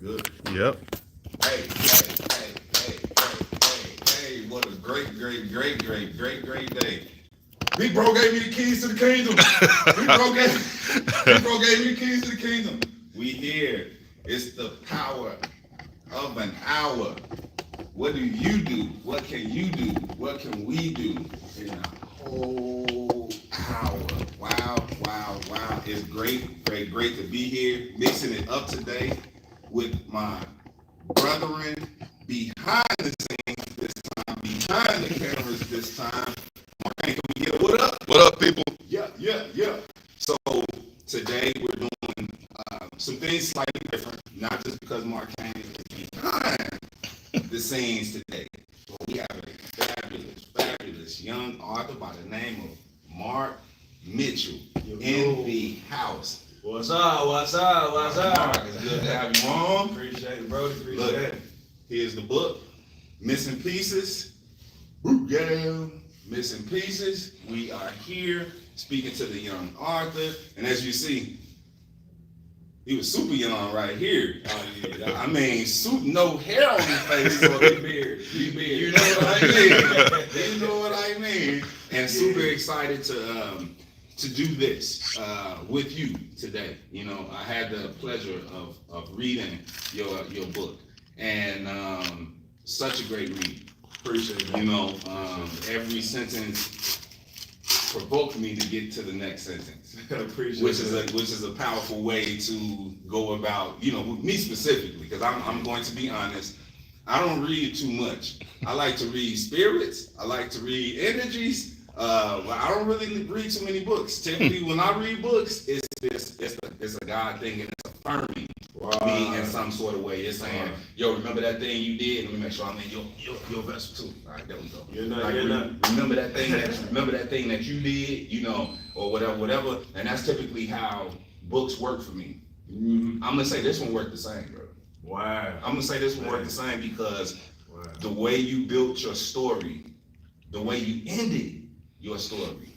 Good. Yep. Hey, what a great day. Big Bro gave me the keys to the kingdom. Big Bro gave me the keys to the kingdom. We here. It's the power of an hour. What do you do? What can you do? What can we do in a whole hour? Wow. It's great to be here. Mixing it up today with my brethren behind the scenes this time, behind the cameras this time. Markane, can we get what up? What up, people? Yeah. So today we're doing some things slightly different, not just because Markane is behind the scenes today. But we have a fabulous young author by the name of Marc Mitchell in the house. What's up? Mark, it's good to have you on. Appreciate it, Brody. Look, here's the book, Missing Pieces. Yeah, Missing Pieces. We are here speaking to the young author, and as you see, he was super young right here. Oh, yeah. I mean, no hair on his face, so Big beard. you know what I mean. And super excited to do this with you today. You know, I had the pleasure of reading your book, and such a great read. Appreciate it. You know, every sentence provoked me to get to the next sentence, Appreciate which it. is a powerful way to go about. You know, me specifically, because I'm going to be honest. I don't read too much. I like to read spirits. I like to read energies. Well, I don't really read too many books. Typically, when I read books, it's a God thing, and it's affirming me in some sort of way. It's saying, "Yo, remember that thing you did? Let me make sure I'm in your vessel too." All right, there we go. Remember that thing that you did, you know, or whatever. And that's typically how books work for me. Mm-hmm. I'm gonna say this one worked the same, bro. Wow. I'm gonna say this one worked the same because the way you built your story, the way you ended your story.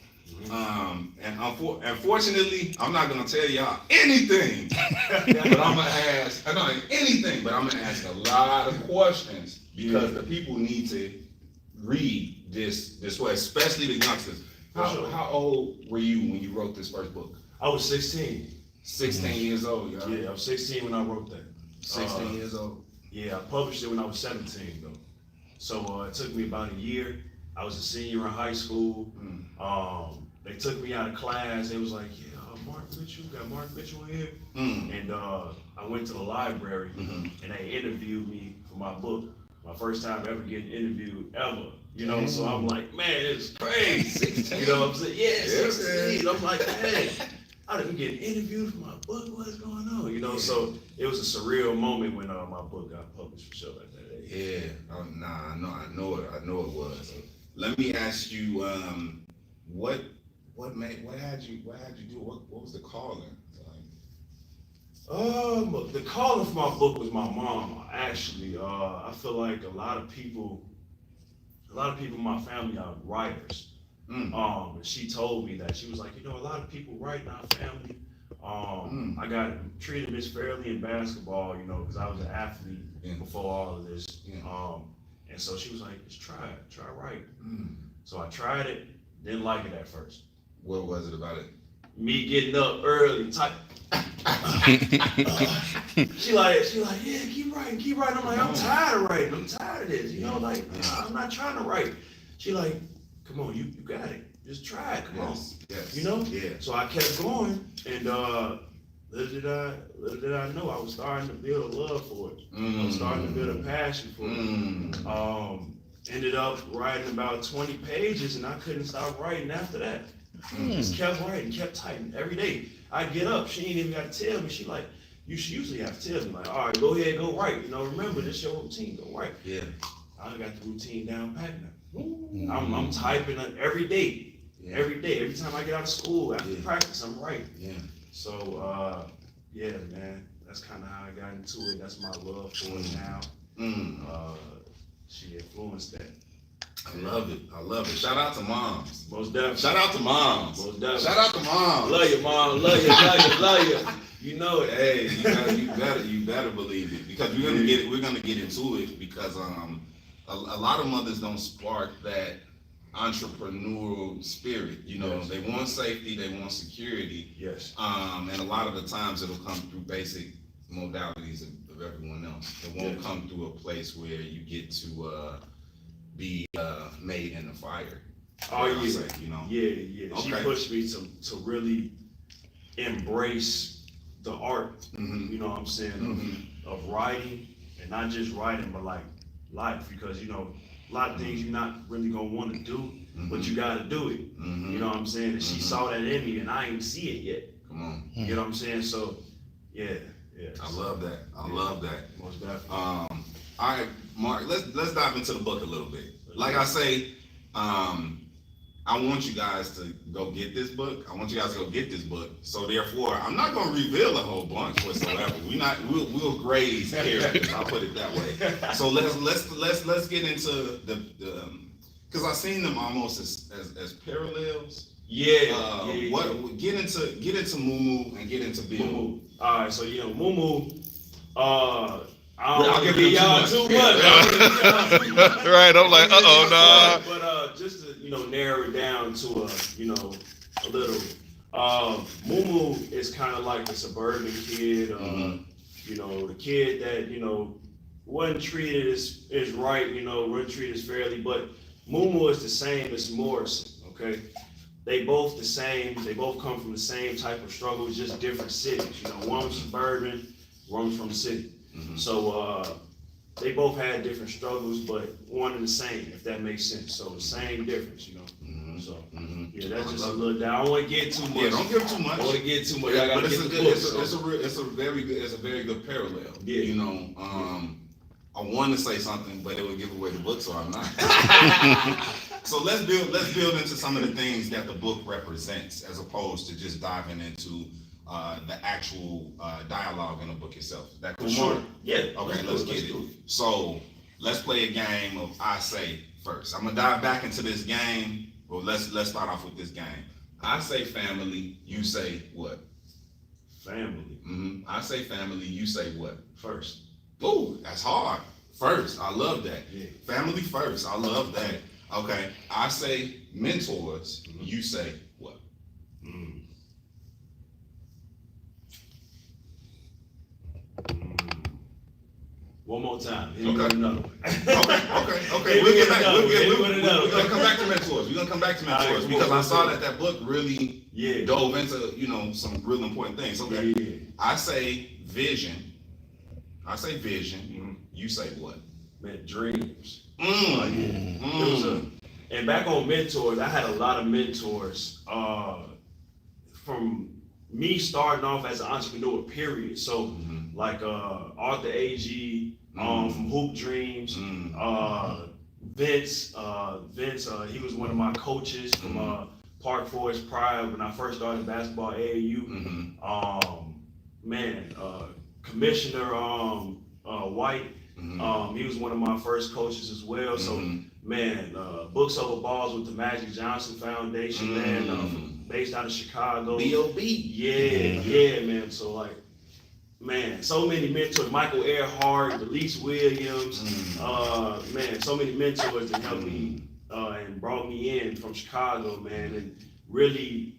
And unfortunately, I'm not gonna tell y'all anything, but I'm gonna ask. I don't anything, but I'm gonna ask a lot of questions because the people need to read this way, especially the youngsters. How old were you when you wrote this first book? I was 16. 16 years old, y'all. Yeah, I was 16 when I wrote that. 16 years old. Yeah, I published it when I was 17 though. So it took me about a year. I was a senior in high school. They took me out of class. They was like, "Yeah, Marc Mitchell, got Marc Mitchell here." And I went to the library and they interviewed me for my book. My first time ever getting interviewed ever. You know, so I'm like, man, it's crazy. You know what I'm saying? Yeah, 16. I'm like, hey, I didn't get interviewed for my book. What's going on? You know, so it was a surreal moment when my book got published for sure like that. Yeah. I know it was. Let me ask you, what had you do? What was the calling? The calling for my book was my mom. Actually, I feel like a lot of people in my family are writers. And she told me that she was like, you know, a lot of people write in our family. I got treated misfairly in basketball, you know, because I was an athlete before all of this. And so she was like, just try writing. So I tried it, didn't like it at first. What was it about it? Me getting up early, she like, yeah, keep writing. I'm like, I'm tired of writing. I'm tired of this. You know, like, I'm not trying to write. She like, come on, you got it. Just try it. Come on. Yes. You know? Yeah. So I kept going, and little did I know, I was starting to build a love for it. I was starting to build a passion for it. Ended up writing about 20 pages, and I couldn't stop writing after that. Just kept writing, kept typing every day. I get up, she ain't even got to tell me. She like, you should usually have to tell me, like, all right, go ahead, go write. You know, remember, this is your routine, go write. Yeah. I got the routine down pat now. I'm typing every day. Yeah. Every day, every time I get out of school, after practice, I'm writing. Yeah. So, yeah, man, that's kind of how I got into it. That's my love for it now. She influenced that. I love it. Shout out to moms. Most definitely. Shout out to moms. Most definitely. Shout out to moms. Love you, mom. Love you. You know it. Hey, you better believe it, because we're gonna get into it, because a lot of mothers don't spark that entrepreneurial spirit. You know, Yes. they want safety, they want security. Yes. And a lot of the times it'll come through basic modalities of everyone else. It won't come through a place where you get to be made in the fire. Oh yeah. Say, you know. Yeah. Okay. She pushed me to really embrace the art. Mm-hmm. You know what I'm saying? Mm-hmm. Of writing, and not just writing, but like life, because you know a lot of things you're not really gonna want to do, but you gotta do it. Mm-hmm. You know what I'm saying? And she saw that in me, and I ain't see it yet. Come on. You know what I'm saying? So, yeah. I love that. I love that. Most definitely. All right, Mark, let's dive into the book a little bit. Like I say, I want you guys to go get this book. So therefore, I'm not going to reveal a whole bunch whatsoever. We'll graze characters. I'll put it that way. So let's get into the because I've seen them almost as parallels. What get into Moo and get into Bill. Moo. All right, so Moo. I don't want to give y'all too much. Right, I'm like, nah. But just to narrow it down to a little. Moo is kind of like the suburban kid. The kid that wasn't treated as right. Wasn't treated as fairly. But Moo is the same as Morrison. Okay. They both the same. They both come from the same type of struggle, just different cities. One was suburban, one was from the city. Mm-hmm. So they both had different struggles, but one and the same, if that makes sense. So the same difference, Mm-hmm. So Mm-hmm. that's just a little down. I don't want to get too much. Yeah, don't give too much. I don't want to get too much. Yeah, I gotta but get the book. it's a very good parallel. Yeah. I wanted to say something, but it would give away the book, so I'm not. So let's build into some of the things that the book represents, as opposed to just diving into the actual dialogue in the book itself. Is that cool? Sure. Yeah. Okay, let's get it. So let's play a game of I say first. I'm gonna dive back into this game. Well, let's start off with this game. I say family. You say what? Family. Mm-hmm. I say family. You say what? First. Ooh, that's hard. First, I love that. Yeah. Family first. I love that. Okay. I say mentors. Mm-hmm. You say what? One more time. Okay. Another one. Okay. We'll get back. We're gonna come back to mentors. Right, because I saw that book really Yeah. dove into some real important things. Okay. Yeah. I say vision. You say what? Man, dreams. Mm. It was and back on mentors, I had a lot of mentors from me starting off as an entrepreneur, period. So like Arthur A.G. From Hoop Dreams, Vince, he was one of my coaches from Park Forest Pride when I first started basketball AAU. Commissioner White, he was one of my first coaches as well. So Books Over Balls with the Magic Johnson Foundation, based out of Chicago. B.O.B. Yeah, man. So like, so many mentors. Michael Earhart, Delise Williams, so many mentors that helped me and brought me in from Chicago, man, and really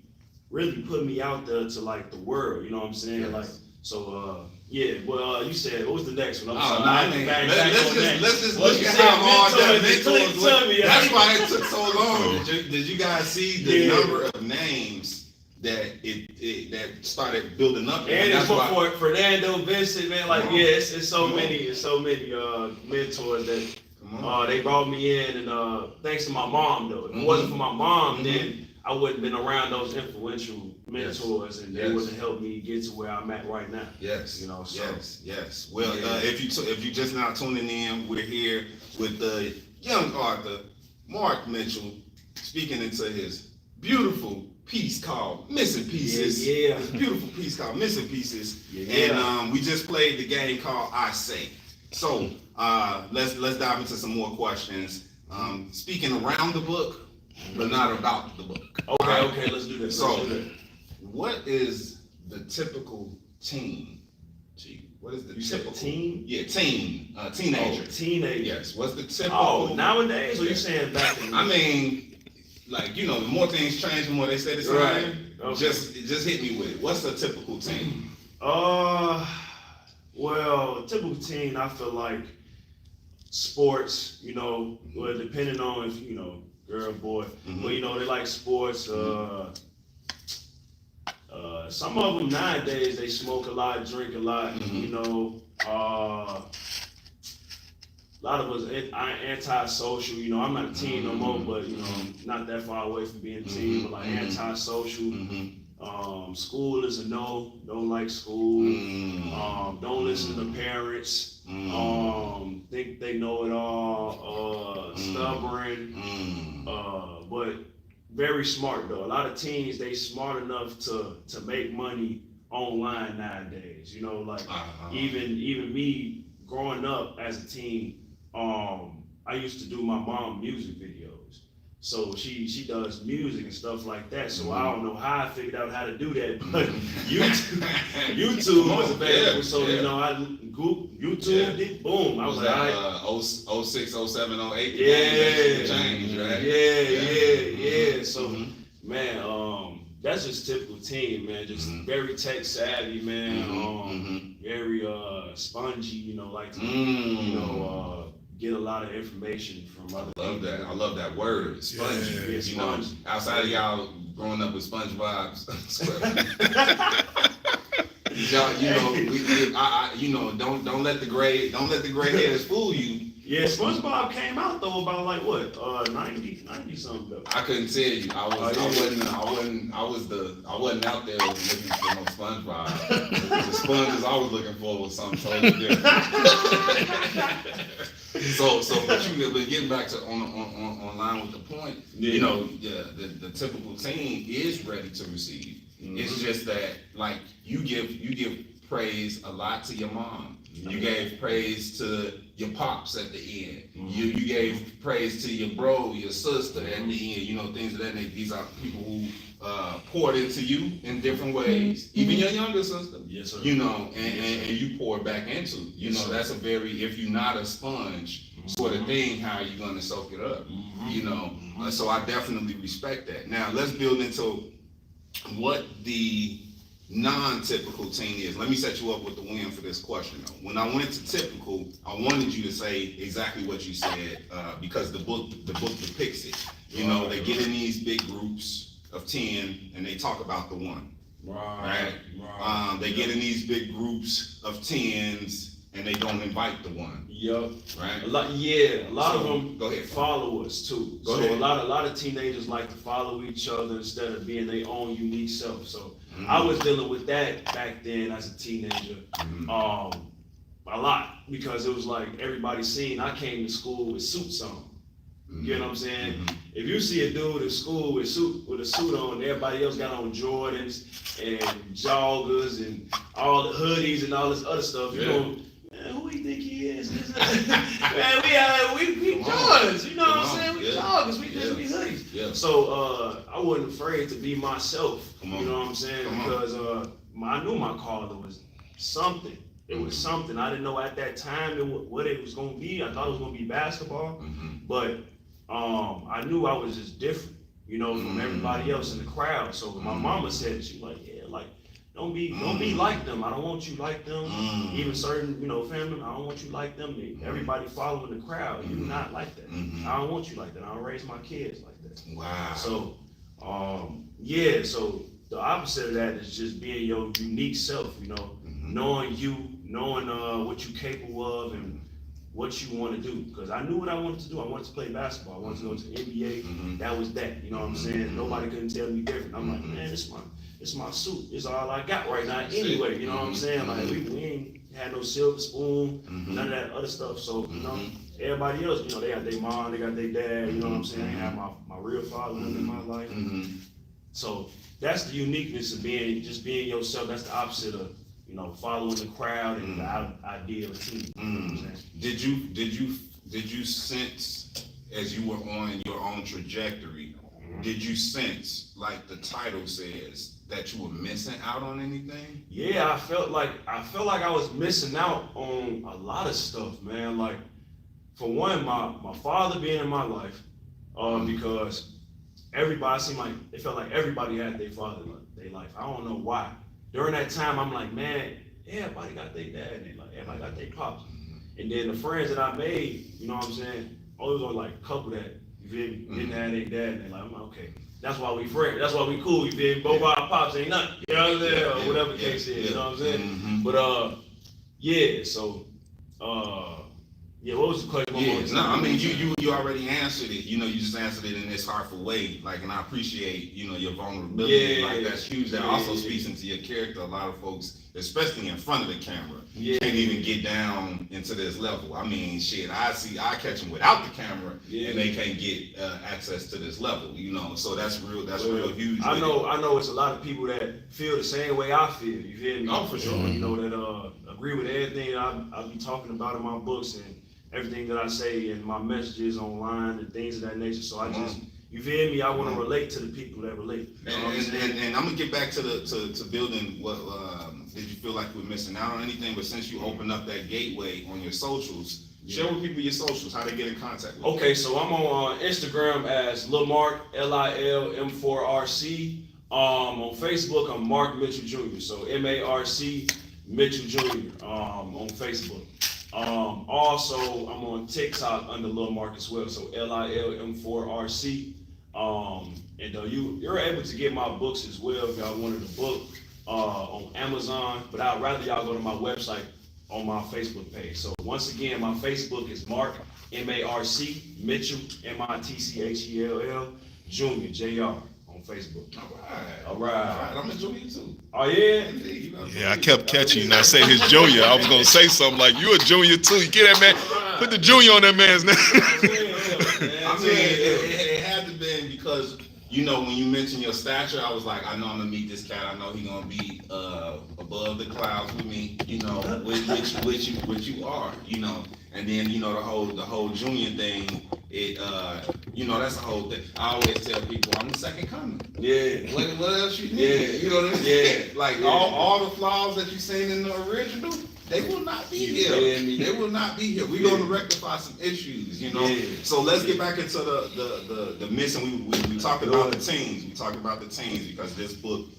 put me out there to like the world. You know what I'm saying? Yes. Like, so you said, what was the next one? Let's just look at how hard that mentors was. That's why it took so long. Did you guys see the number of names that started building up? And it's for Fernando Vincent, man. Like, it's so many mentors that they brought me in, and thanks to my mom though. If it wasn't for my mom, then I wouldn't have been around those influential mentors, and they would have helped me get to where I'm at right now. Yes. So. Yes. Well, if you just now tuning in, we're here with the young author, Marc Mitchell, speaking into his beautiful piece called Missing Pieces. Yeah. This beautiful piece called Missing Pieces. Yeah. And we just played the game called I Say. So let's dive into some more questions. Speaking around the book, but not about the book. Okay, let's do that. So, what is the typical teen? Gee, what is the You said typical? teen? Yeah, teen. Teenager. Oh, teenager. Yes. What's the typical? Oh, nowadays, or Yeah. you saying back in the I mean, like, you know, the more things change, the more they say the same. Right. Okay. Just hit me with it. What's a typical teen? Well, typical teen, I feel like sports, you know, well, depending on if, you know, girl, boy, but, you know, they like sports. Some of them nowadays, they smoke a lot, drink a lot, you know. A lot of us anti-social, you know, I'm not a teen no more, but, you know, not that far away from being a teen, but like anti-social. School is a no, don't like school. Don't listen to parents. Think they know it all. Stubborn. But very smart though. A lot of teens, they smart enough to make money online nowadays. You know, like even me growing up as a teen, I used to do my mom music videos. So she does music and stuff like that. So I don't know how I figured out how to do that, but YouTube was available. So you know, I Googled YouTube it, boom. I was like, all right. 06, 07, 08. Yeah. Change, right? Yeah. So man, that's just typical teen, man. Just very tech savvy, man. Very spongy, you know, like to, you know, get a lot of information from other people. I love that word, spongy. Yeah, you know, outside of y'all growing up with SpongeBob, y'all, you know, don't let the gray hairs fool you. Yeah, SpongeBob came out though about like what, 90 something though. I couldn't tell you. I wasn't out there looking for no SpongeBob. The sponges I was looking for was something totally different. But getting back to on line with the point, you know, the typical teen is ready to receive. It's just that like you give praise a lot to your mom. You gave praise to your pops at the end. You gave praise to your bro, your sister at the end. You know, things of that nature. These are people who poured into you in different ways. Even your younger sister. Yes, sir. You know, and you pour back into. You know, that's a very, if you're not a sponge sort of thing, how are you going to soak it up? You know, so I definitely respect that. Now let's build into what the non-typical teen is. Let me set you up with the win for this question though. When I went to typical, I wanted you to say exactly what you said because the book depicts it. You know, they get in these big groups of 10 and they talk about the one. Right. They get in these big groups of 10s and they don't invite the one. Yep. Right. A lot of them go ahead. follow us too. Go ahead. A lot of teenagers like to follow each other instead of being their own unique self. So I was dealing with that back then as a teenager, a lot, because it was like everybody seen I came to school with suits on. You know what I'm saying? If you see a dude in school with a suit on, everybody else got on Jordans and joggers and all the hoodies and all this other stuff. You know, man, who do you think he is? Man, we Jordans. You know what I'm saying? We joggers. We hoodies. Yeah. So I wasn't afraid to be myself. You Come on. know what I'm saying? Because I knew my calling was something. It was something. I didn't know at that time what it was going to be. I thought it was going to be basketball, but I knew I was just different, you know, from everybody else in the crowd. So my mama said, she was like, yeah, like, don't be like them. I don't want you like them. Even certain, you know, family, I don't want you like them. Everybody following the crowd. You're not like that. I don't want you like that. I don't raise my kids like that. Wow. So, so the opposite of that is just being your unique self, you know, knowing what you're capable of and what you want to do. Because I knew what I wanted to do. I wanted to play basketball. I wanted to go to the NBA. That was that. You know what I'm saying? Nobody couldn't tell me different. I'm like, man, it's my suit. It's all I got right now anyway. You know what I'm saying? Like we ain't had no silver spoon, none of that other stuff. So, you know, everybody else, you know, they got their mom, they got their dad, you know what I'm saying? They have my real father in my life. So that's the uniqueness of being yourself. That's the opposite of, you know, following the crowd and the idea of a team. You know what I'm saying? Did you sense as you were on your own trajectory, did you sense, like the title says, that you were missing out on anything? Yeah, I felt like I was missing out on a lot of stuff, man. Like, for one, my father being in my life, because everybody seemed like it felt like everybody had their father in their life. I don't know why. During that time, I'm like, man, everybody got their dad in their life. Everybody got their pops. And then the friends that I made, you know what I'm saying? Always only like a couple that, you feel me, didn't have their dad in their life. I'm like, okay, that's why we friends. That's why we cool. You feel me? Both our pops ain't nothing. You know what I'm saying? Or whatever the case is. You know what I'm saying? But yeah. So yeah. What was the question? Yeah. No, I mean you already answered it. You know, you just answered it in this heartful way. Like, and I appreciate your vulnerability. Yeah. Like, that's huge. That also speaks into your character. A lot of folks, especially in front of the camera, can't even get down into this level. I mean, shit, I catch them without the camera, and they can't get access to this level. You know, so that's real huge. I know it's a lot of people that feel the same way I feel. You feel me? Oh, for sure. You know, that agree with everything I be talking about in my books and everything that I say and my messages online and things of that nature. So I just, you feel me? I want to relate to the people that relate. You know and I'm gonna get back to building what did you feel like you were missing out on anything? But since you opened up that gateway on your socials, share with people your socials, how they get in contact with you. Okay, so I'm on Instagram as Lil Marc, LILM4RC. On Facebook, I'm Marc Mitchell Jr. So MARC Mitchell Jr. On Facebook. Also, I'm on TikTok under Lil Marc as well, so LILM4RC. And you're able to get my books as well if y'all wanted a book on Amazon, but I'd rather y'all go to my website on my Facebook page. So once again, my Facebook is Marc, MARC Mitchell, MITCHELL Jr. JR. Facebook. All right. I'm enjoying you too. Oh yeah. Yeah, I kept catching you not say his junior. I was gonna say something like, you a junior too. You get that man? Put the junior on that man's name. I mean, it had to be because when you mentioned your stature, I was like, I know I'm gonna meet this cat. I know he's gonna be above the clouds with me. Which you are. And then the whole junior thing. That's the whole thing. I always tell people I'm the second coming. Yeah. What else you need? You know what I mean? Yeah. Like all the flaws that you seen in the original, they will not be here. They will not be here. We're gonna rectify some issues, Yeah. So let's get back into the missing. We talked about the teens. We talked about the teens because this book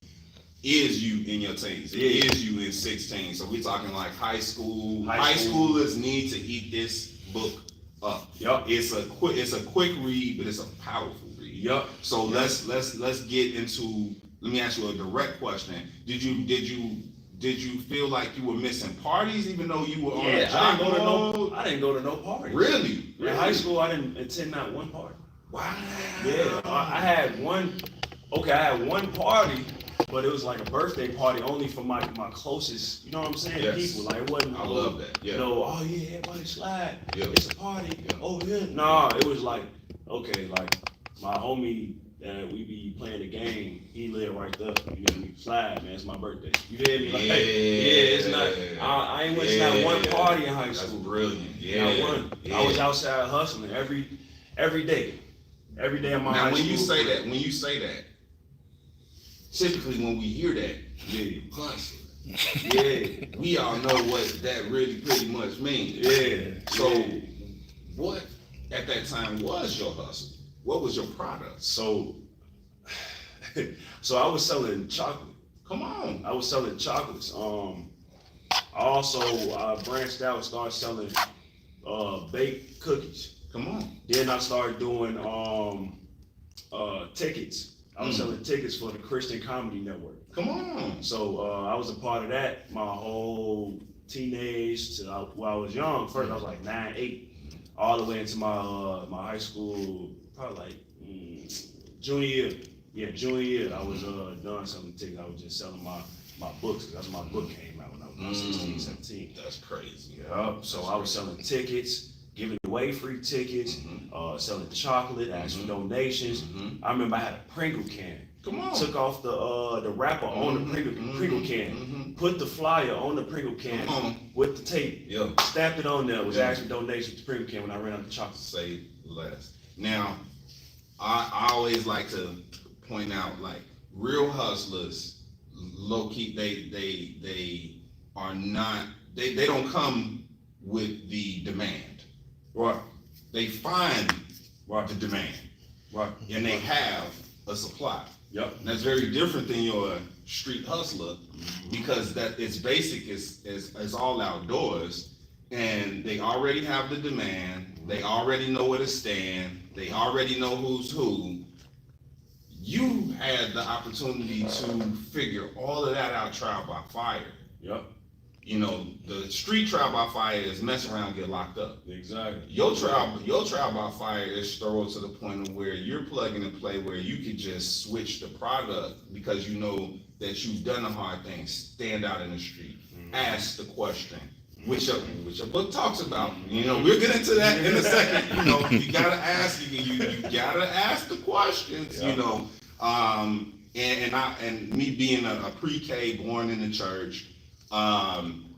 is you in your teens. It is you in 16. So we're talking like high school. High schoolers need to eat this book up. Yep. It's a quick read, but it's a powerful read. Yep. So let's get into. Let me ask you a direct question. Did you feel like you were missing parties even though you were on a job mode? I didn't go to no parties. Really? In high school, I didn't attend not one party. Wow. Yeah, I had one. Okay, I had one party, but it was like a birthday party only for my closest, you know what I'm saying? Yes. People. Like it wasn't. I love that. Yeah. Oh yeah, everybody slide. Yeah. It's a party. Yeah. Oh yeah. Nah, it was like, okay, like my homie that we be playing the game, he lived right there. You know, slide, man. It's my birthday. You feel me? Like, it's not. I ain't went to not one party in high school. That's brilliant. Yeah. Not one. Yeah. I was outside hustling every day. Every day of my now, high when school. you say that, typically when we hear that, hustling. Yeah. We all know what that really pretty much means. Yeah. So, what at that time was your hustle? What was your product? So I was selling chocolate. Come on. I was selling chocolates. I branched out and started selling baked cookies. Come on. Then I started doing tickets. I was selling tickets for the Christian Comedy Network. Come on. So I was a part of that my whole teenage to while I was young. First I was like 9, 8, all the way into my my high school, probably like junior year. Yeah, junior year. I was doing some tickets. I was just selling my books. That's when my book came out when I was 16, 17. That's crazy. Yeah. So I was selling tickets, giving away free tickets, selling chocolate, asking for donations. I remember I had a Pringle can. Come on. Took off the wrapper on the Pringle can, put the flyer on the Pringle can with the tape, stamped it on there. Was actually donation to Pringle can when I ran out the chocolate. Say less. Now, I always like to point out like real hustlers low key, they are not, they don't come with the demand. Right. They find Right. the demand, Right. and they have a supply. Yep. And that's very different than your street hustler, because that it's basic, is all outdoors, and they already have the demand. They already know where to stand. They already know who's who. You had the opportunity to figure all of that out, trial by fire. Yep. You know, the street trial by fire is mess around, get locked up. Exactly. Your trial by fire is thorough to the point of where you're plug and play, where you could just switch the product because you know that you've done the hard thing. Stand out in the street, ask the question, which your book talks about. You know, we'll get into that in a second. You know, you gotta ask. You gotta ask the questions. Yeah. You know, and me being a pre-K born in the church.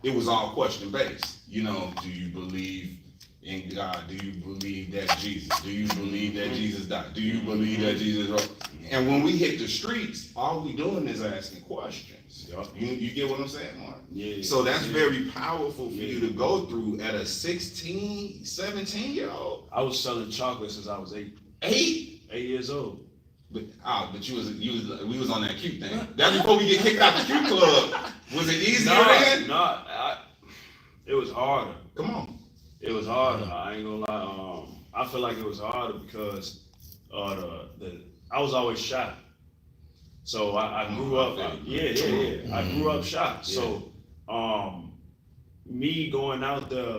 It was all question based. You know, do you believe in God? Do you believe that Jesus? Do you believe that Jesus died? Do you believe that Jesus rose? And when we hit the streets, all we doing is asking questions. Yep. You get what I'm saying, Mark? Yeah. So that's very powerful for you to go through at a 16, 17-year-old. I was selling chocolate since I was 8 years old. But we was on that cute thing. That's before we get kicked out the cute club. Was it easier then? It was harder. Come on. It was harder. I ain't gonna lie. I feel like it was harder because I was always shy. So I grew up. I grew up shy. So me going out there,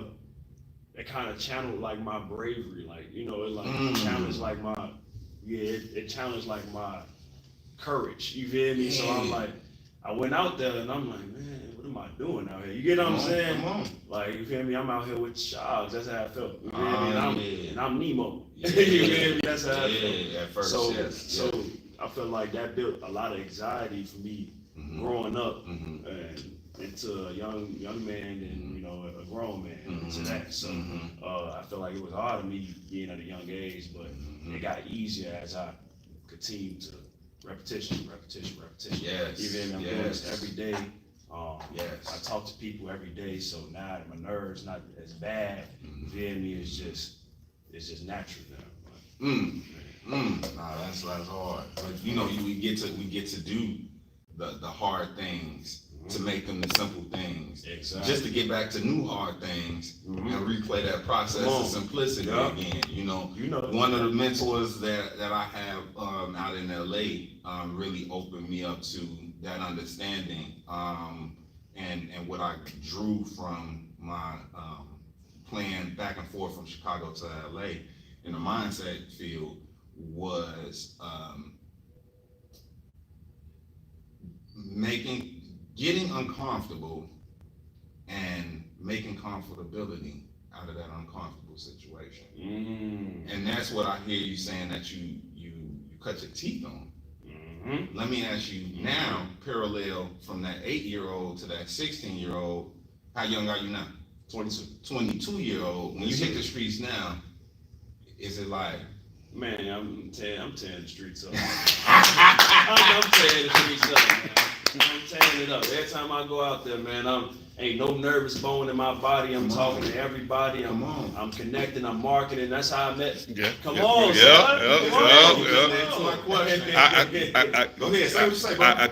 it kind of channeled like my bravery. Like, you know, it challenged like my. It challenged like my courage. You feel me? So I'm like, I went out there and I'm like, man, what am I doing out here? You get what I'm saying? Come on. Like, you feel me? I'm out here with sharks. That's how I felt. You feel me? And I'm Nemo. Yeah. You feel me? That's how I felt. At first, So, yes. so I feel like that built a lot of anxiety for me growing up and into a young man and you know a grown man into that. So I feel like it was hard on me being at a young age, but it got easier as I continued to repetition. Yes. You feel me? I'm doing this every day. Yes. I talk to people every day, so now my nerves not as bad. You feel me? It's just natural now. Nah, that's hard. But you know, we get to do the hard things to make them the simple things. Exactly. Just to get back to new hard things and replay that process of simplicity again. You know, one of the mentors that I have out in LA really opened me up to that understanding. And what I drew from my playing back and forth from Chicago to LA in the mindset field was getting uncomfortable and making comfortability out of that uncomfortable situation. And that's what I hear you saying that you cut your teeth on. Let me ask you now, parallel from that 8-year-old to that 16-year-old, how young are you now? 22. 22-year-old. When you hit the streets now, is it like, Man, I'm tearing the streets up. I'm tearing the streets up, man. I'm tearing it up. Every time I go out there, man, ain't no nervous bone in my body. I'm talking to everybody. I'm connecting. I'm marketing. That's how I met. Come on, son. Go ahead. Say what you say, bro. I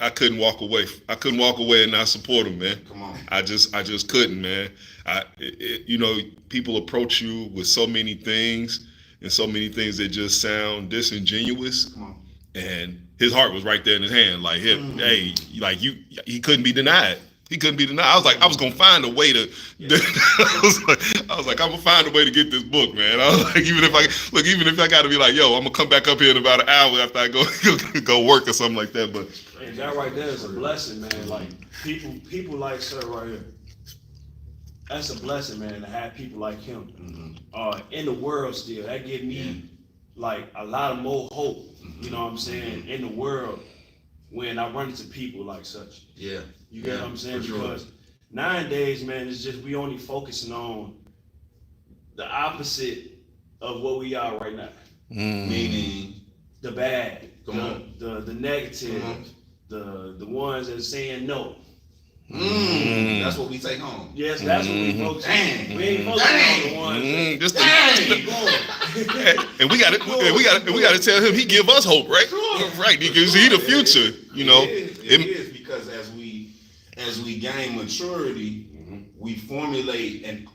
couldn't walk away. I couldn't walk away and not support him, man. Come on. I just couldn't, man. You know, people approach you with so many things and so many things that just sound disingenuous. Come on. And his heart was right there in his hand, like him. Hey, like he couldn't be denied. He couldn't be denied. I was like, I was gonna find a way to. I was like, I'm gonna find a way to get this book, man. I was like, even if I got to be like, yo, I'm gonna come back up here in about an hour after I go work or something like that. But and that right there is a blessing, man. Like people like sir right here. That's a blessing, man, to have people like him in the world still. That give me like a lot of more hope. You know what I'm saying? In the world, when I run into people like such. Yeah. You get what I'm saying? Sure. Because nowadays, man, it's just we only focusing on the opposite of what we are right now. Meaning the bad, Come on. the negative, the ones that are saying no. That's what we take home. Yes, that's what we focus on. Dang. We ain't focusing on the ones. Just Keep going. and we gotta tell him he give us hope, right? Right, because he the future, you know. It is because as we gain maturity, we formulate, and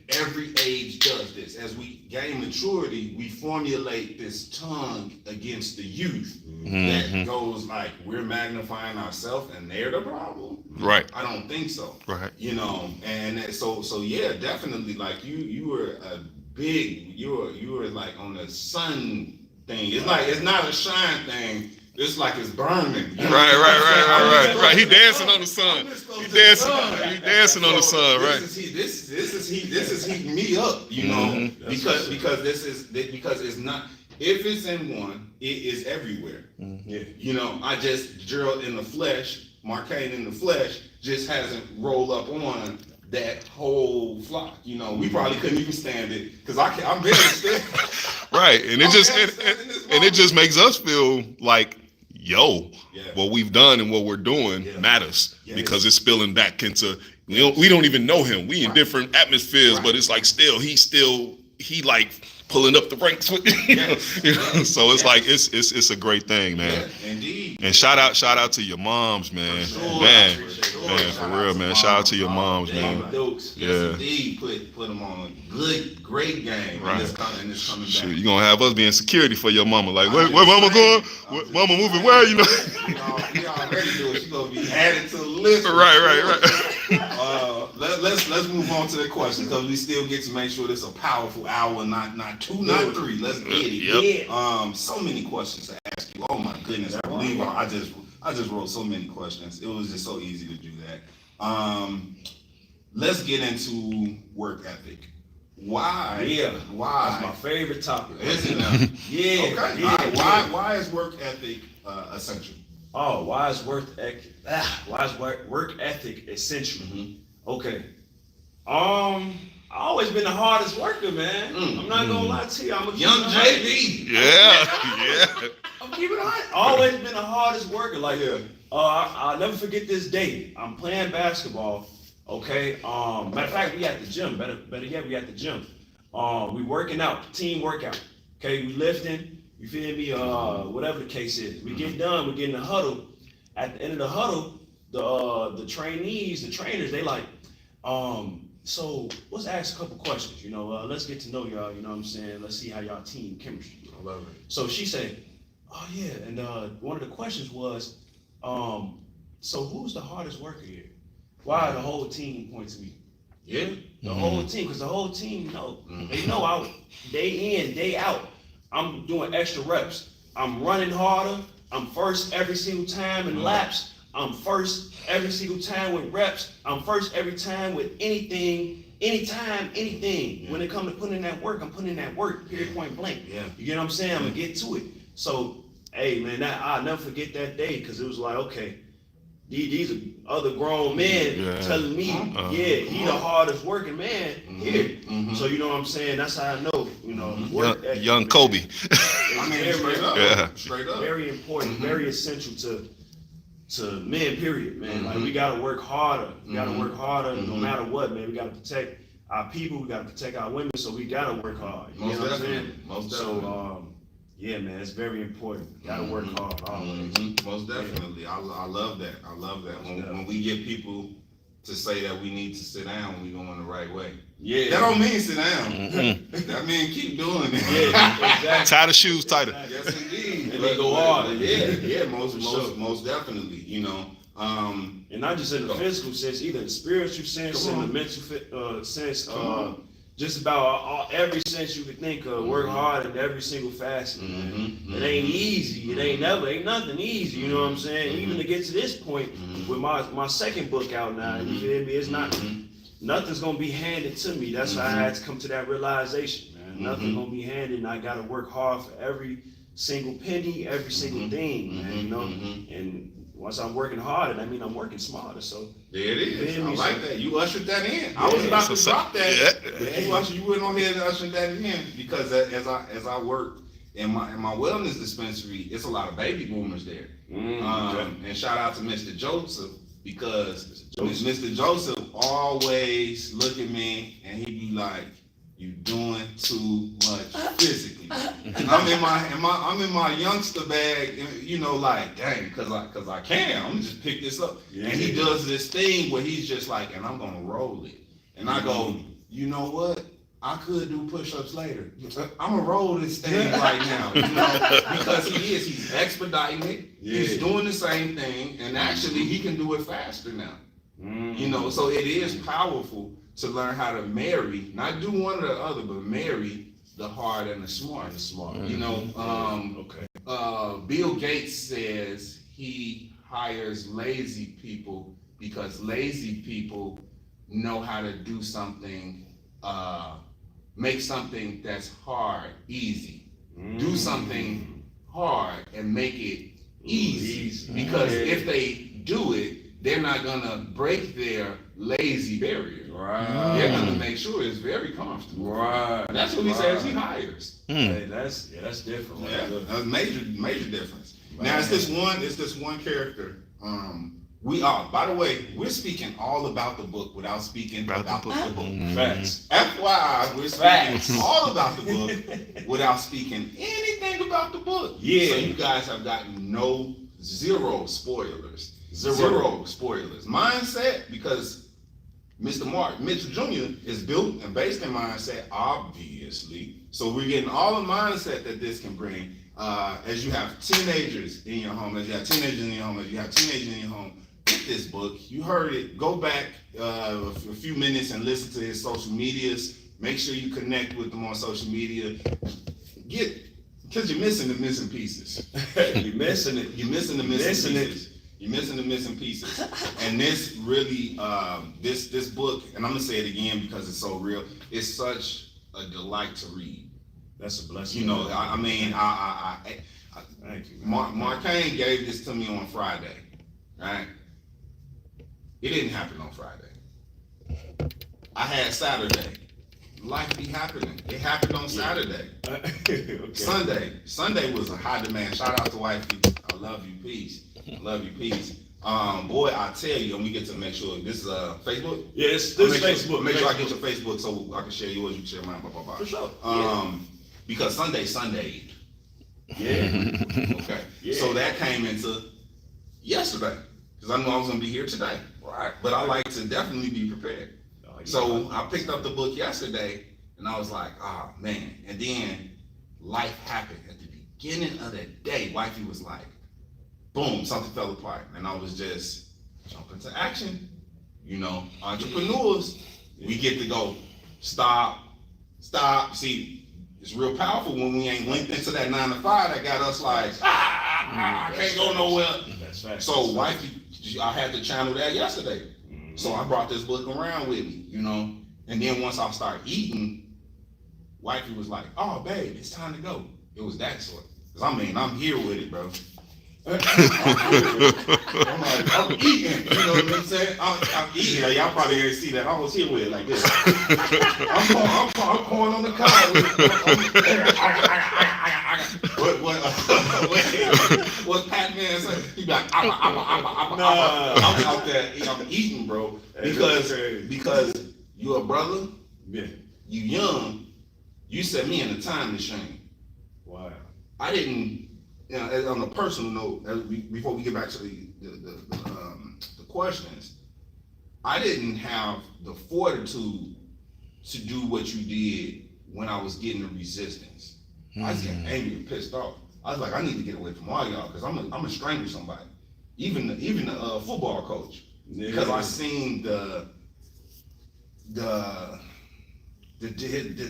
every age does this. As we gain maturity, we formulate this tongue against the youth that goes like, we're magnifying ourselves and they're the problem. Right. I don't think so. Right. You know, and so yeah, definitely, like you were you were like on the sun thing. It's like, it's not a shine thing. It's like it's burning. Right. He dancing on the sun. He dancing on the sun, right? This is heating me up, you know, because it's not. If it's in one, it is everywhere. You know, Gerald in the flesh, Markane in the flesh, just hasn't rolled up on that whole flock. You know, we probably couldn't even stand it because I'm barely stand. Right, and it just makes us feel like, yo, what we've done and what we're doing matters because it's spilling back into. We don't even know him. We in different atmospheres, but it's like he like pulling up the ranks with you know. So it's like it's a great thing, man. Indeed. And shout out to your moms, man. Man, for real, man. Shout out to your moms, man. Yeah. Indeed. Put them on a great game. Right. And it's coming back. Shoot, you gonna have us being security for your mama. Like, where mama going? Mama moving where? You know. We already do it. She gonna be added to the list. Right. Let's move on to the question because we still get to make sure this is a powerful hour, not two, not three. Let's get it. Yep. So many questions to ask you. Oh my goodness, I believe I just wrote so many questions. It was just so easy to do that. Let's get into work ethic. Why? Yeah. Why? That's my favorite topic. Isn't it? Yeah. Okay. Yeah. Why is work ethic essential? Oh, why is work ethic essential? Okay. I always been the hardest worker, man. I'm not gonna lie to you. I'm a Young JB. Yeah. I'm keeping it honest. Always been the hardest worker. Like, I'll never forget this day. I'm playing basketball. Okay. Matter of fact, we at the gym. Better yet, we at the gym. We working out, team workout. Okay, we lifting. You feel me? Whatever the case is. We get done. We get in the huddle. At the end of the huddle, the trainees, the trainers, they like, so let's ask a couple questions. You know, let's get to know y'all. You know what I'm saying? Let's see how y'all team chemistry. I love it. So she said, oh yeah, and one of the questions was, so who's the hardest worker here? Why the whole team point to me? Yeah. The whole team, because the whole team know. They know out day in, day out. I'm doing extra reps. I'm running harder. I'm first every single time in laps. I'm first every single time with reps. I'm first every time with anything, anytime, anything. When it comes to putting in that work, I'm putting in that work, period, point blank. Yeah. You get what I'm saying? I'm going to get to it. So, hey, man, I'll never forget that day because it was like, okay, these are other grown men telling me, he the hardest working man here. So, you know what I'm saying? That's how I know, you know. Young Kobe. Straight up. Very important, very essential to men, period, man. Like, we gotta work harder. We gotta work harder no matter what, man. We gotta protect our people, we gotta protect our women, so we gotta work hard. You know what I'm saying? Most definitely. So, yeah, man, it's very important. Gotta work hard always. Most definitely. I love that. I love that. When we get people to say that we need to sit down, we going the right way. Yeah. That don't mean sit down. That means keep doing it. Yeah, exactly. Tie the shoes tighter. Yes, indeed. And they go hard. Yeah, most definitely. You know. And not just in the physical sense, either in the spiritual sense, in the mental sense, just about every sense you could think of. Work hard in every single facet. It ain't easy. It ain't nothing easy. You know what I'm saying? Even to get to this point with my second book out now, you feel me? It's not nothing's gonna be handed to me. That's why I had to come to that realization, man. Nothing's gonna be handed, and I gotta work hard for every single penny, every single thing, man. You know, and once I'm working harder, I mean I'm working smarter. So there it is. I like that. You ushered that in. I was about to drop that. But you went on here and ushered that in because as I work in my wellness dispensary, it's a lot of baby boomers there. And shout out to Mr. Joseph, because Mr. Joseph always look at me and he be like, "You doing too much physically." And I'm in my youngster bag, you know, like, dang, cause I can. I'm gonna just pick this up. Yeah. And he does this thing where he's just like, and I'm gonna roll it. And I go, you know what? I could do push-ups later. I'm gonna roll this thing right now, you know, because he's expediting it. Yeah. He's doing the same thing, and actually he can do it faster now. You know, so it is powerful to learn how to marry, not do one or the other, but marry the hard and the smart. You know, Bill Gates says he hires lazy people because lazy people know how to do something, make something that's hard easy. Do something hard and make it easy. Because if they do it, they're not gonna break their lazy barrier. Right. They're gonna make sure it's very comfortable. Right. That's what he says he hires. Hey, that's different. Yeah, that's major difference. Right. Now it's this one character. By the way, we're speaking all about the book without speaking about the book. Facts. FYI, we're speaking all about the book without speaking anything about the book. Yeah. So you guys have gotten zero spoilers. Zero spoilers. Mindset, because Mr. Marc Mitchell Jr. is built and based in mindset, obviously. So we're getting all the mindset that this can bring. As you have teenagers in your home, as you have teenagers in your home, get this book. You heard it. Go back a few minutes and listen to his social medias. Make sure you connect with them on social media. Because you're missing the missing pieces. You're missing the missing pieces. And this really, this book, and I'm gonna say it again because it's so real. It's such a delight to read. That's a blessing. You know, thank you. Markane gave this to me on Friday, right? It didn't happen on Friday. I had Saturday. Life be happening. It happened on Saturday. Okay. Sunday was a high demand. Shout out to wifey. I love you. Peace. Boy, I tell you, and we get to make sure this is Facebook. Yes, this is Facebook. Make sure I get your Facebook so I can share yours. You can share mine. Blah. For sure. Because Sunday. Yeah. Okay. Yeah. So that came into yesterday because I knew I was gonna be here today. Right. But I like to definitely be prepared. So I picked up the book yesterday and I was like, oh man. And then life happened at the beginning of the day. Wifey was like, boom, something fell apart. And I was just jumping to action. You know, entrepreneurs, we get to go, stop. See, it's real powerful when we ain't linked into that 9 to 5 that got us like, I can't go nowhere. That's right. So wifey, I had to channel that yesterday. So I brought this book around with me, you know, and then once I started eating, wifey was like, oh, babe, it's time to go. It was that sort. Because I'm here with it, bro. I'm eating, you know what I'm saying? I'm eating. Y'all probably didn't see that. I was here with it like this. I'm pouring on the car. What Pac-Man said? He be like, I'm out there. I'm eating, bro. Because you're a brother. Yeah. You young. You set me in a time machine. Wow. I didn't. On a personal note, before we get back to the questions, I didn't have the fortitude to do what you did when I was getting the resistance. I was getting angry and pissed off. I was like, I need to get away from all y'all because I'm gonna strangle somebody, even the football coach, because I seen the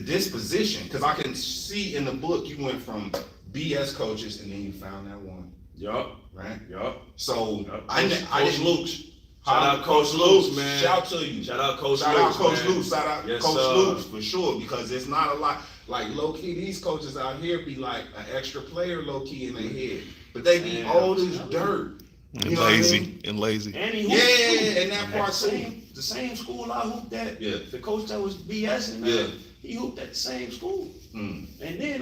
disposition. Because I can see in the book you went from BS coaches, and then you found that one. Yup. Right? Yup. So I didn't lose. Shout out Coach Luce, man. Shout to you. Shout out Coach Luce. Shout out Coach Luce. Shout out Coach Luce for sure, because it's not a lot. Like low key, these coaches out here be like an extra player low key in their head, but they be old as dirt. And lazy. And yeah, and that part too. the same school I hooped at. Yeah. The coach that was BSing, man, he hooped at the same school. And then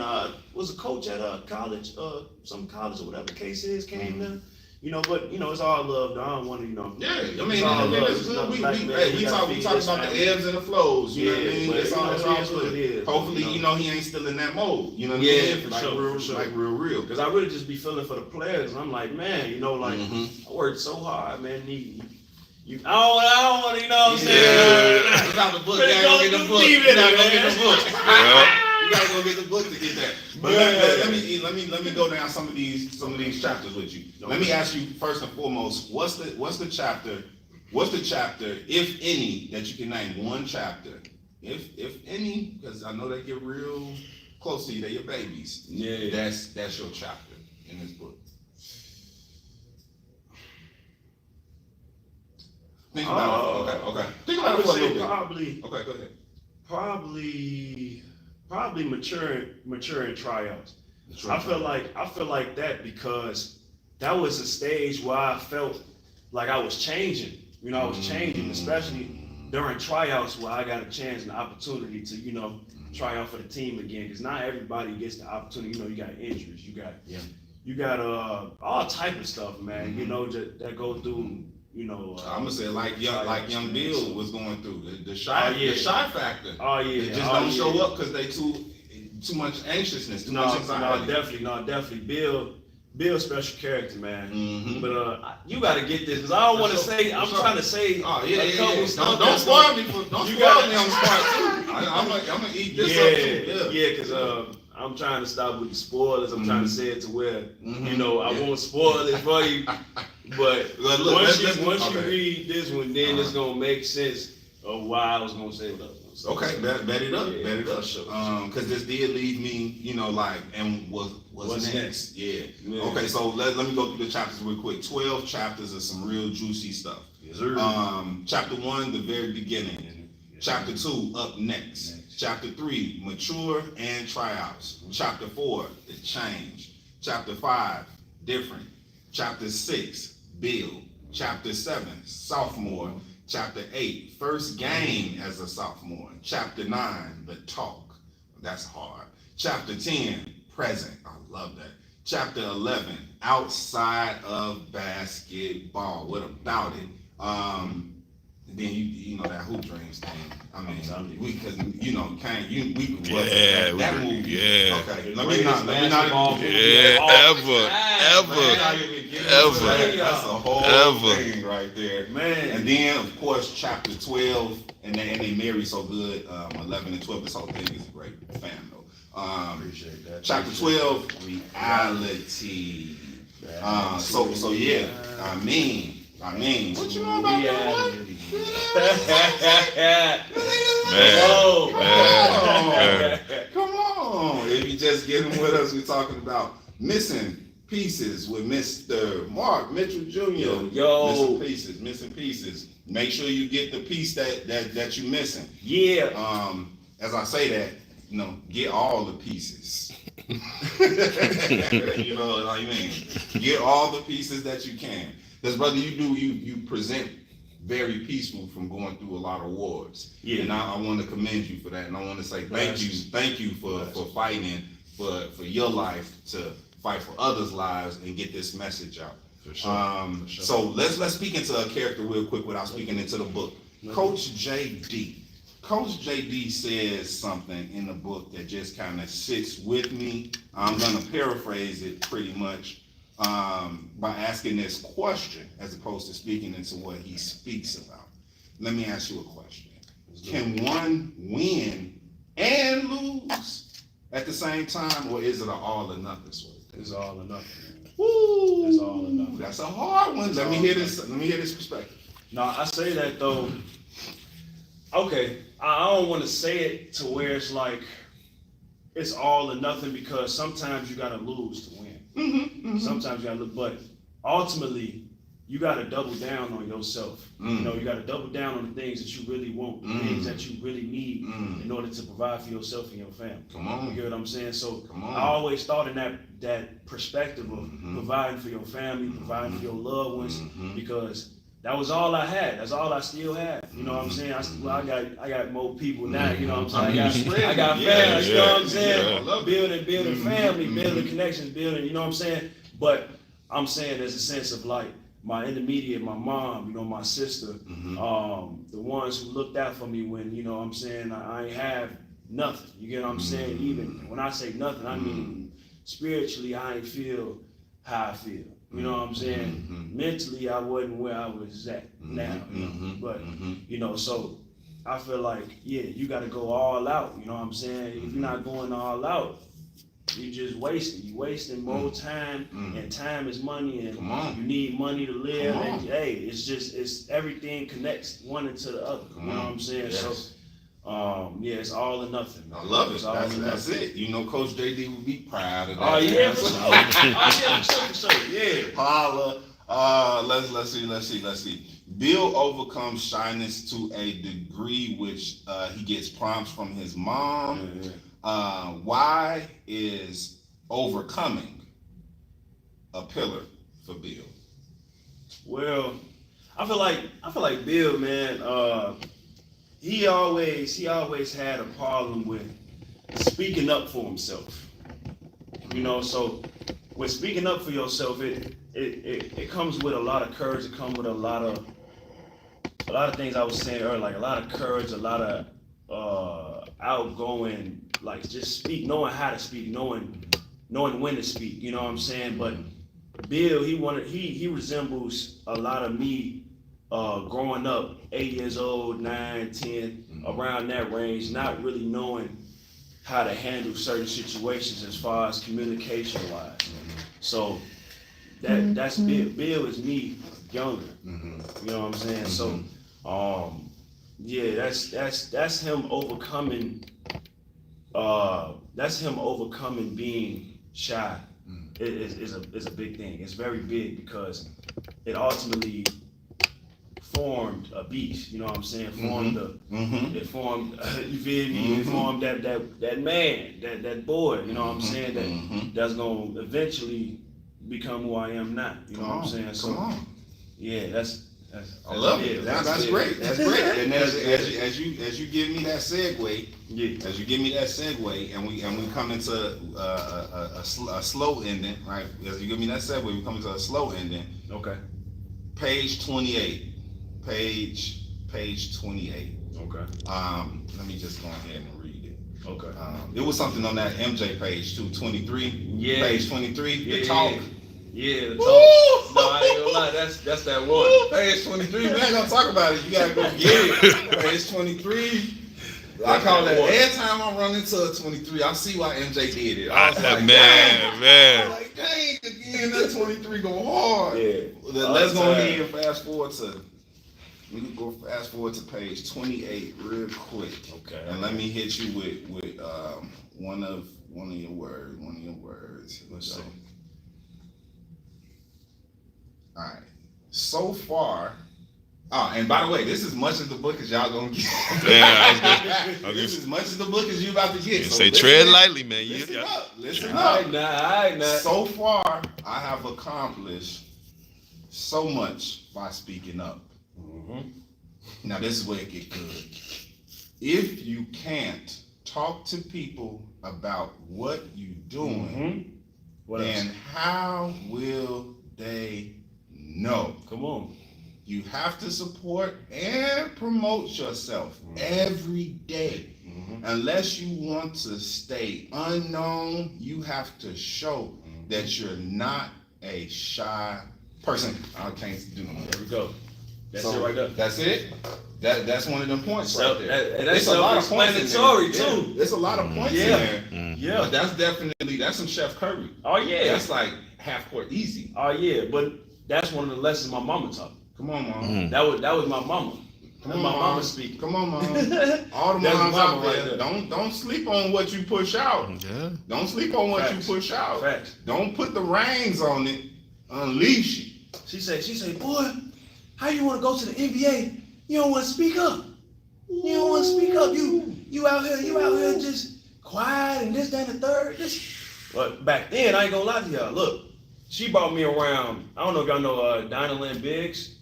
was a coach at college, some college or whatever the case is, came there. You know, but you know, it's all love. I don't want to, you know. Yeah, I mean, it's it's good. We talk about the ebbs and the flows. You know what I mean? It's all good. Hopefully, you know, he ain't still in that mode. You know what I mean? For sure. Like real. Because I really just be feeling for the players. I'm like, man, you know, like I worked so hard, man. I don't want to, you know what I'm saying? It's out the book. You gotta go get the book. You gotta go get the book. You gotta go get the book to get that. But let me go down some of these chapters with you. Let me ask you first and foremost, what's the chapter, if any, that you can name one chapter, if any, because I know they get real close to you, they're your babies. Yeah. That's your chapter in this book. Think about it. Okay. Think about it for a little bit. Probably. Okay, go ahead. Probably maturing tryouts. I feel like that because that was a stage where I felt like I was changing. You know, I was changing, especially during tryouts where I got a chance and opportunity to, you know, try out for the team again. Because not everybody gets the opportunity. You know, you got injuries, you got all type of stuff, man. You know, that go through. You know, I'm gonna say like young Bill was going through the shy factor. Oh yeah, they just don't show up because they too much anxiousness, too much anxiety. No, definitely. Bill's special character, man. But you got to get this because I don't want to say. I'm trying to say. Oh yeah. Don't spoil me. Don't spoil me on the spot too. I'm gonna eat this up too. Yeah, because I'm trying to stop with the spoilers. I'm trying to say it to where you know I won't spoil it for you. But once you read this one, then it's gonna make sense of why I was gonna say what I was gonna say. Okay, bet it up. Because this did leave me, you know, like, and what's next? Yeah. Okay, so let me go through the chapters real quick. 12 chapters of some real juicy stuff. Yes, sir. Chapter 1, the very beginning. Chapter 2, up next. Chapter 3, mature and tryouts. Chapter 4, the change. Chapter 5, different. Chapter 6, build. Chapter 7, sophomore. Chapter 8, first game as a sophomore. Chapter 9, the talk. That's hard. Chapter 10, present. I love that. Chapter 11, outside of basketball. What about it? Then you know that Hoop Dreams thing. I mean, we grew up that movie. Yeah. Okay. Let me not. Ever. That's a whole thing right there, man. And then of course chapter 12, and they marry so good. 11 and 12. This whole thing is a great fan though. Appreciate that. Chapter 12, reality. So yeah. I mean, what you know about that? Come on. If you just getting with us, we're talking about missing pieces with Mr. Marc Mitchell Jr. Yo. Missing pieces. Make sure you get the piece that you're missing. Yeah. As I say that, you know, get all the pieces. You know what I mean? Get all the pieces that you can. Because brother, you present very peaceful from going through a lot of wars. Yeah. And I want to commend you for that. And I want to say thank you for fighting for your life to fight for others' lives and get this message out. For sure. So let's speak into a character real quick without speaking into the book. Coach JD. Coach JD says something in the book that just kind of sits with me. I'm gonna paraphrase it pretty much. By asking this question as opposed to speaking into what he speaks about. Let me ask you a question. Can one win and lose at the same time, or is it an all or nothing sort of thing? It's all or nothing. Woo! It's all or nothing. That's a hard one. Let me hear this perspective. No, I say that though. Okay, I don't want to say it to where it's like it's all or nothing because sometimes you gotta lose to win. Sometimes you gotta look, but ultimately you gotta double down on yourself. You know, you gotta double down on the things that you really want, the things that you really need in order to provide for yourself and your family. Come on. You hear what I'm saying? So I always thought in that perspective of providing for your family, providing for your loved ones, because that was all I had. That's all I still have. You know what I'm saying? I got more people now. You know what I'm saying? I got family. You know what I'm saying? Building family, building connections, building. You know what I'm saying? But I'm saying there's a sense of like my intermediate, my mom, you know, my sister, the ones who looked out for me when, you know what I'm saying, I ain't have nothing. You get what I'm saying? Even when I say nothing, I mean spiritually, I ain't feel how I feel. You know what I'm saying? Mentally, I wasn't where I was at now. But, you know, so I feel like, yeah, you got to go all out. You know what I'm saying? If you're not going all out, you just wasting. You wasting more time, and time is money, and you need money to live. And hey, it's everything connects one into the other. You know what I'm saying? Yes. So, yeah, it's all or nothing. I love it. That's it. You know, Coach JD would be proud of that. Oh yeah, for sure. Yeah. Holla. Let's see. Bill overcomes shyness to a degree which he gets prompts from his mom. Why is overcoming a pillar for Bill? Well, I feel like Bill, man. He always had a problem with speaking up for himself. You know, so with speaking up for yourself, it comes with a lot of courage. It comes with a lot of things I was saying earlier, like a lot of courage, a lot of outgoing, like just speak, knowing how to speak, knowing when to speak. You know what I'm saying? But Bill, he resembles a lot of me growing up, 8 years old, 9, 10, around that range, not really knowing how to handle certain situations as far as communication wise. So that's Bill. Bill is me younger. You know what I'm saying? So yeah, that's him overcoming. That's him overcoming being shy. Is a big thing. It's very big because it ultimately formed a beast. You know what I'm saying? It formed. You feel me? It formed that man, that boy. You know what I'm saying? That's gonna eventually become who I am now. You know what I'm saying? So yeah, that's I love it. That's great. That's great. And as you give me that segue, and we come into a slow ending, right? As you give me that segue, we come into a slow ending. Okay. Page 28. Page 28. Okay. Let me just go ahead and read it. Okay. It was something on that MJ page too, 23. Yeah. Page 23. Yeah, the talk. Yeah, the talk. No, I ain't gonna lie. That's that one. Page 23. We ain't gonna talk about it. You gotta go get it. Page 23. I call that every time I run into a 23, I see why MJ did it. I was like, man. I'm like, dang, again, that 23 go hard. Yeah. Let's go ahead and fast forward to page 28 real quick. Okay. And let me hit you with one of your words. Let's see. All right. So far. And by the way, this is as much as the book as y'all gonna get. This is as much as the book as you about to get. So say tread lightly, man. Listen up. All right. So far, I have accomplished so much by speaking up. Now this is where it gets good. If you can't talk to people about what you're doing, then how will they know? Come on. You have to support and promote yourself every day. Unless you want to stay unknown, you have to show that you're not a shy person. I can't do no more. There we go. That's it right there. That's it. That's one of them points right there. And that's a lot of points too. Yeah, there's a lot of points in there. Yeah. But that's some Chef Curry. Oh yeah. That's like half court easy. Oh yeah, but that's one of the lessons my mama taught me. Come on, Mom. That was my mama. Come on, my mama speaking. Come on, Mom. All the moms out there, don't sleep on what you push out. Yeah. Don't sleep on what you push out. Facts. Don't put the reins on it. Unleash it. She said, boy, how you want to go to the NBA? You don't want to speak up. You don't want to speak up. You out here just quiet and this, that, and the third. But back then, I ain't gonna lie to y'all. Look, she brought me around. I don't know if y'all know Dinah Lynn Biggs.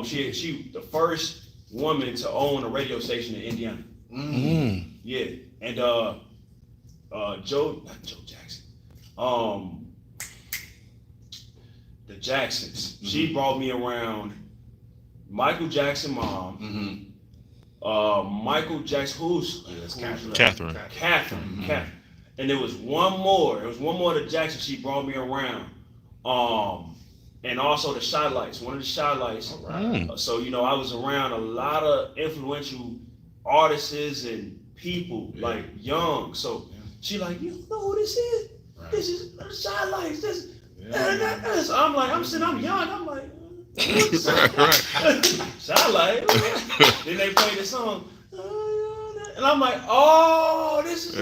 She the first woman to own a radio station in Indiana. Yeah, and not Joe Jackson, the Jacksons. She brought me around Michael Jackson mom. Michael Jackson, who's Catherine. Catherine. And there was one more. There was one more to Jackson. She brought me around. And also the Shy Lights. One of the Shy Lights. So I was around a lot of influential artists and people like young. So she like, you know who this is? Right. This is the Shy Lights. This. So I'm like, I'm young. I'm like. Shy Lights. Then they play the song. And I'm like, oh, this is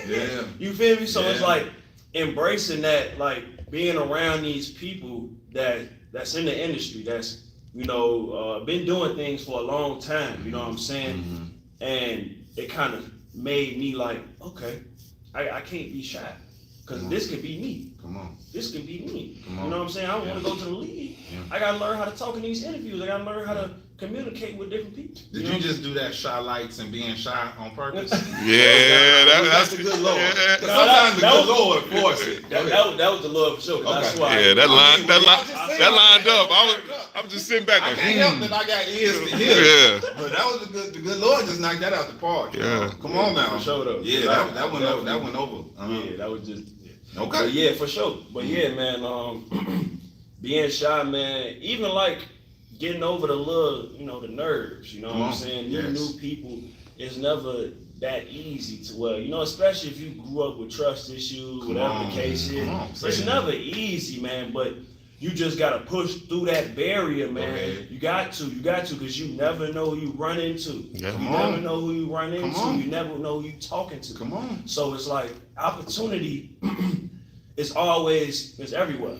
him. You feel me? So it's like embracing that, like being around these people that's in the industry, that's been doing things for a long time. You know what I'm saying? And it kind of made me like, okay, I can't be shy because this could be me. Come on. This could be me. You know what I'm saying? I want to go to the league. I got to learn how to talk in these interviews. I got to learn how to communicate with different people. Did you just do that Shy Lights and being shy on purpose? That's the good Lord. Yeah. Sometimes the good Lord force it. That was the Lord for sure. That's why. Yeah, that lined up. I was just sitting back. I can't help that I got ears to hear. Yeah. But that was the good Lord just knocked that out the park. Yeah. Come on now. For sure though. Yeah, that went over. That went over. Yeah, that was just. Okay. But yeah, for sure. But yeah, man, being shy, man, even like getting over the little, the nerves, what I'm saying? Meeting new people is never that easy to, especially if you grew up with trust issues, whatever the case is. It's never easy, man, but you just got to push through that barrier, man. Okay. You got to, because you never know who you run into. Yeah. You never know who you run into. You never know who you talking to. Come on. So it's like opportunity is everywhere.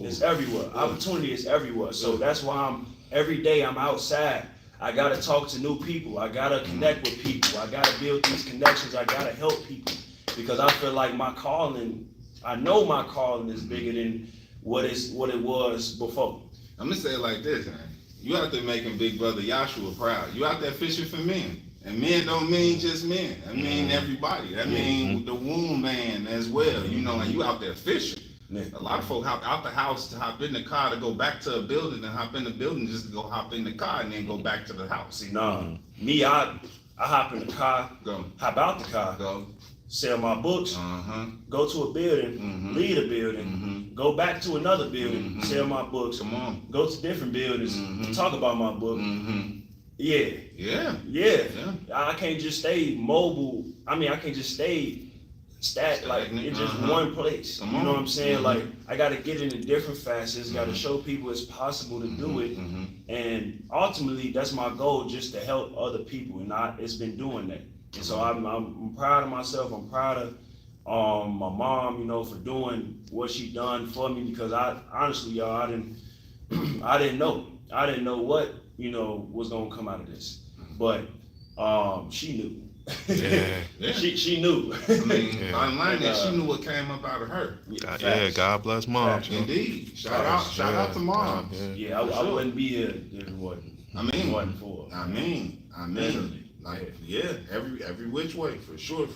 It's everywhere. Opportunity is everywhere. So that's why every day I'm outside. I got to talk to new people. I got to connect with people. I got to build these connections. I got to help people because I feel like I know my calling is bigger than what it was before. I'm gonna say it like this, man. You out there making Big Brother Joshua proud. You out there fishing for men. And men don't mean just men. I mean everybody. That mean the womb man as well. And you out there fishing. A lot of folk hop out the house to hop in the car to go back to a building and hop in the building just to go hop in the car and then go back to the house. Me, I hop in the car, hop out the car, sell my books, go to a building, lead a building, go back to another building, sell my books, go to different buildings, talk about my book. Yeah. I can't just stay mobile. I can't just stay in just one place. You know what I'm saying? Like I got to get into different facets. Got to show people it's possible to do it. And ultimately, that's my goal, just to help other people. And it's been doing that. And so I'm proud of myself. I'm proud of my mom, for doing what she done for me. Because honestly, y'all, I didn't know. I didn't know what was gonna come out of this. But she knew. She knew. Bottom line is she knew what came up out of her. God bless mom. Indeed. Shout out to mom. I wouldn't be here if it wasn't for her. Every which way, for sure.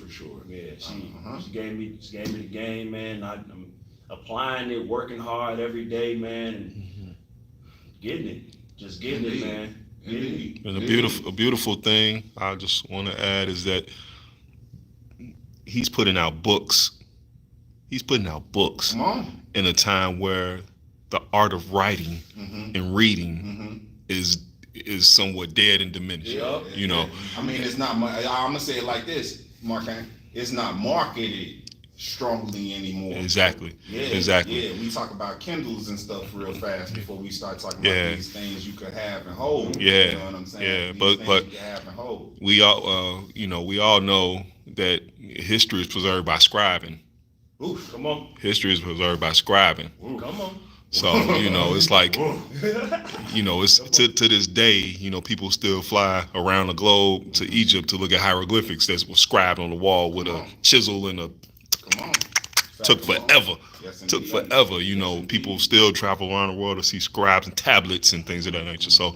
Yeah, she gave me the game, man. I'm applying it, working hard every day, man, and getting it, man. And a beautiful thing I just want to add is that he's putting out books. In a time where the art of writing and reading is somewhat dead and diminished. It's not. I'm gonna say it like this, Markane. It's not marketed strongly anymore. Exactly. Yeah, we talk about Kindles and stuff real fast before we start talking about these things you could have and hold. Yeah. You know what I'm saying? But you can have and hold. We all know that history is preserved by scribing. Oof, come on. History is preserved by scribing. Ooh, come on. So, it's like, it's to this day, people still fly around the globe to Egypt to look at hieroglyphics that was scribed on the wall with a chisel and a. Come on. took forever. Yes, Took indeed. forever. You know, people still travel around the world to see scribes and tablets and things of that nature. So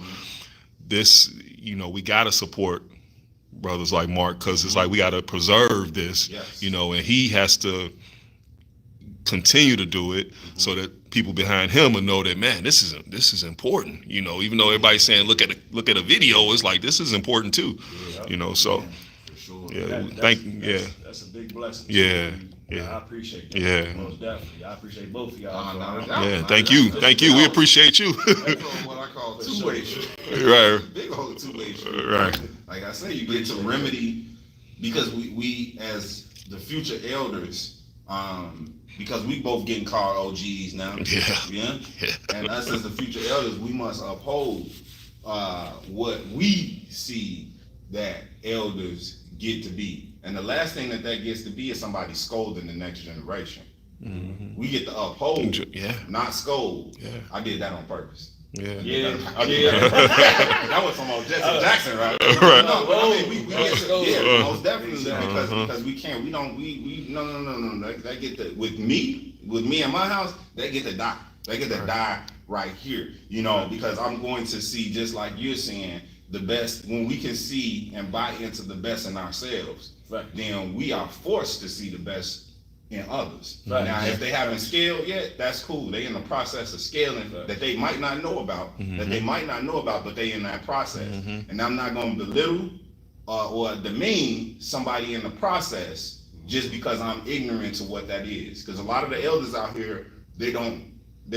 this, you know, we gotta support brothers like Mark, because it's like we got to preserve this, Yes. you know, and he has to continue to do it so that people behind him will know that, man, this is important, you know, even though everybody's saying look at a video, it's like this is important too, you know. So For sure. That's a big blessing. Yeah, I yeah. appreciate that. Yeah. Most definitely. I appreciate both of y'all. Yeah, thank you, we appreciate you. That's what I call two-way street. Right. Big old two-way street. Right. Like I say, you get to remedy, because we as the future elders, because we both getting called OGs now. Yeah. And us as the future elders, we must uphold what we see that elders get to be. And the last thing that gets to be is somebody scolding the next generation. We get to uphold, not scold. Yeah. I did that on purpose. Yeah. That was from old Jesse Jackson, right? Right. No, but I mean, we get to, most definitely, because we can't, no. That get to, with me in my house, they get to die. They get to die right here, you know, because I'm going to see, just like you're saying, the best. When we can see and buy into the best in ourselves, then we are forced to see the best in others. Now, if they haven't scaled yet, that's cool. They in the process of scaling that they might not know about, but they in that process. And I'm not going to belittle or demean somebody in the process just because I'm ignorant to what that is. Because a lot of the elders out here, they're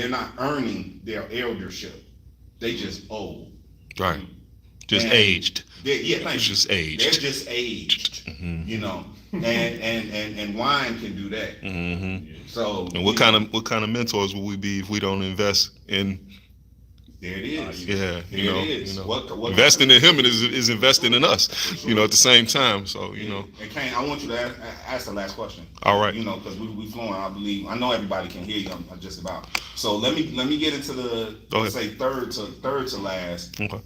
not earning their eldership. They just old. Right. Just aged. Just aged. They're just aged. You know. And wine can do that. So, and what kind of mentors will we be if we don't invest in? There it is. You know, what investing in him is investing in us. Sure. You know, at the same time. So you know. And Kane, I want you to ask the last question. All right. You know, because we flowing. I know everybody can hear you. I'm just about. So let me get into the say third to last. Okay.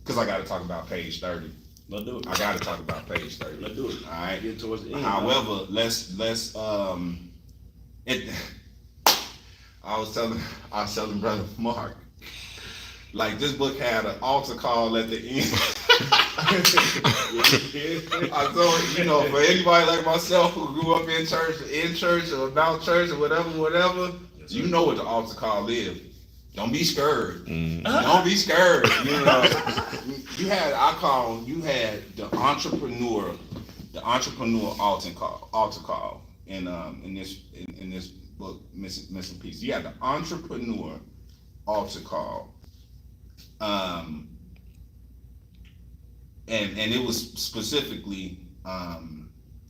Because I got to talk about page 30. Let's do it. I got to talk about page 30. Let's do it. All right. Get towards the end. However, let's I was telling brother Mark, like this book had an altar call at the end. I told you know, for anybody like myself who grew up in church or about church or whatever, you know what the altar call is. Don't be scared. Don't be scared. You know, you had the entrepreneur altar call in this book, Missing Piece. You had the entrepreneur altar call, and it was specifically, I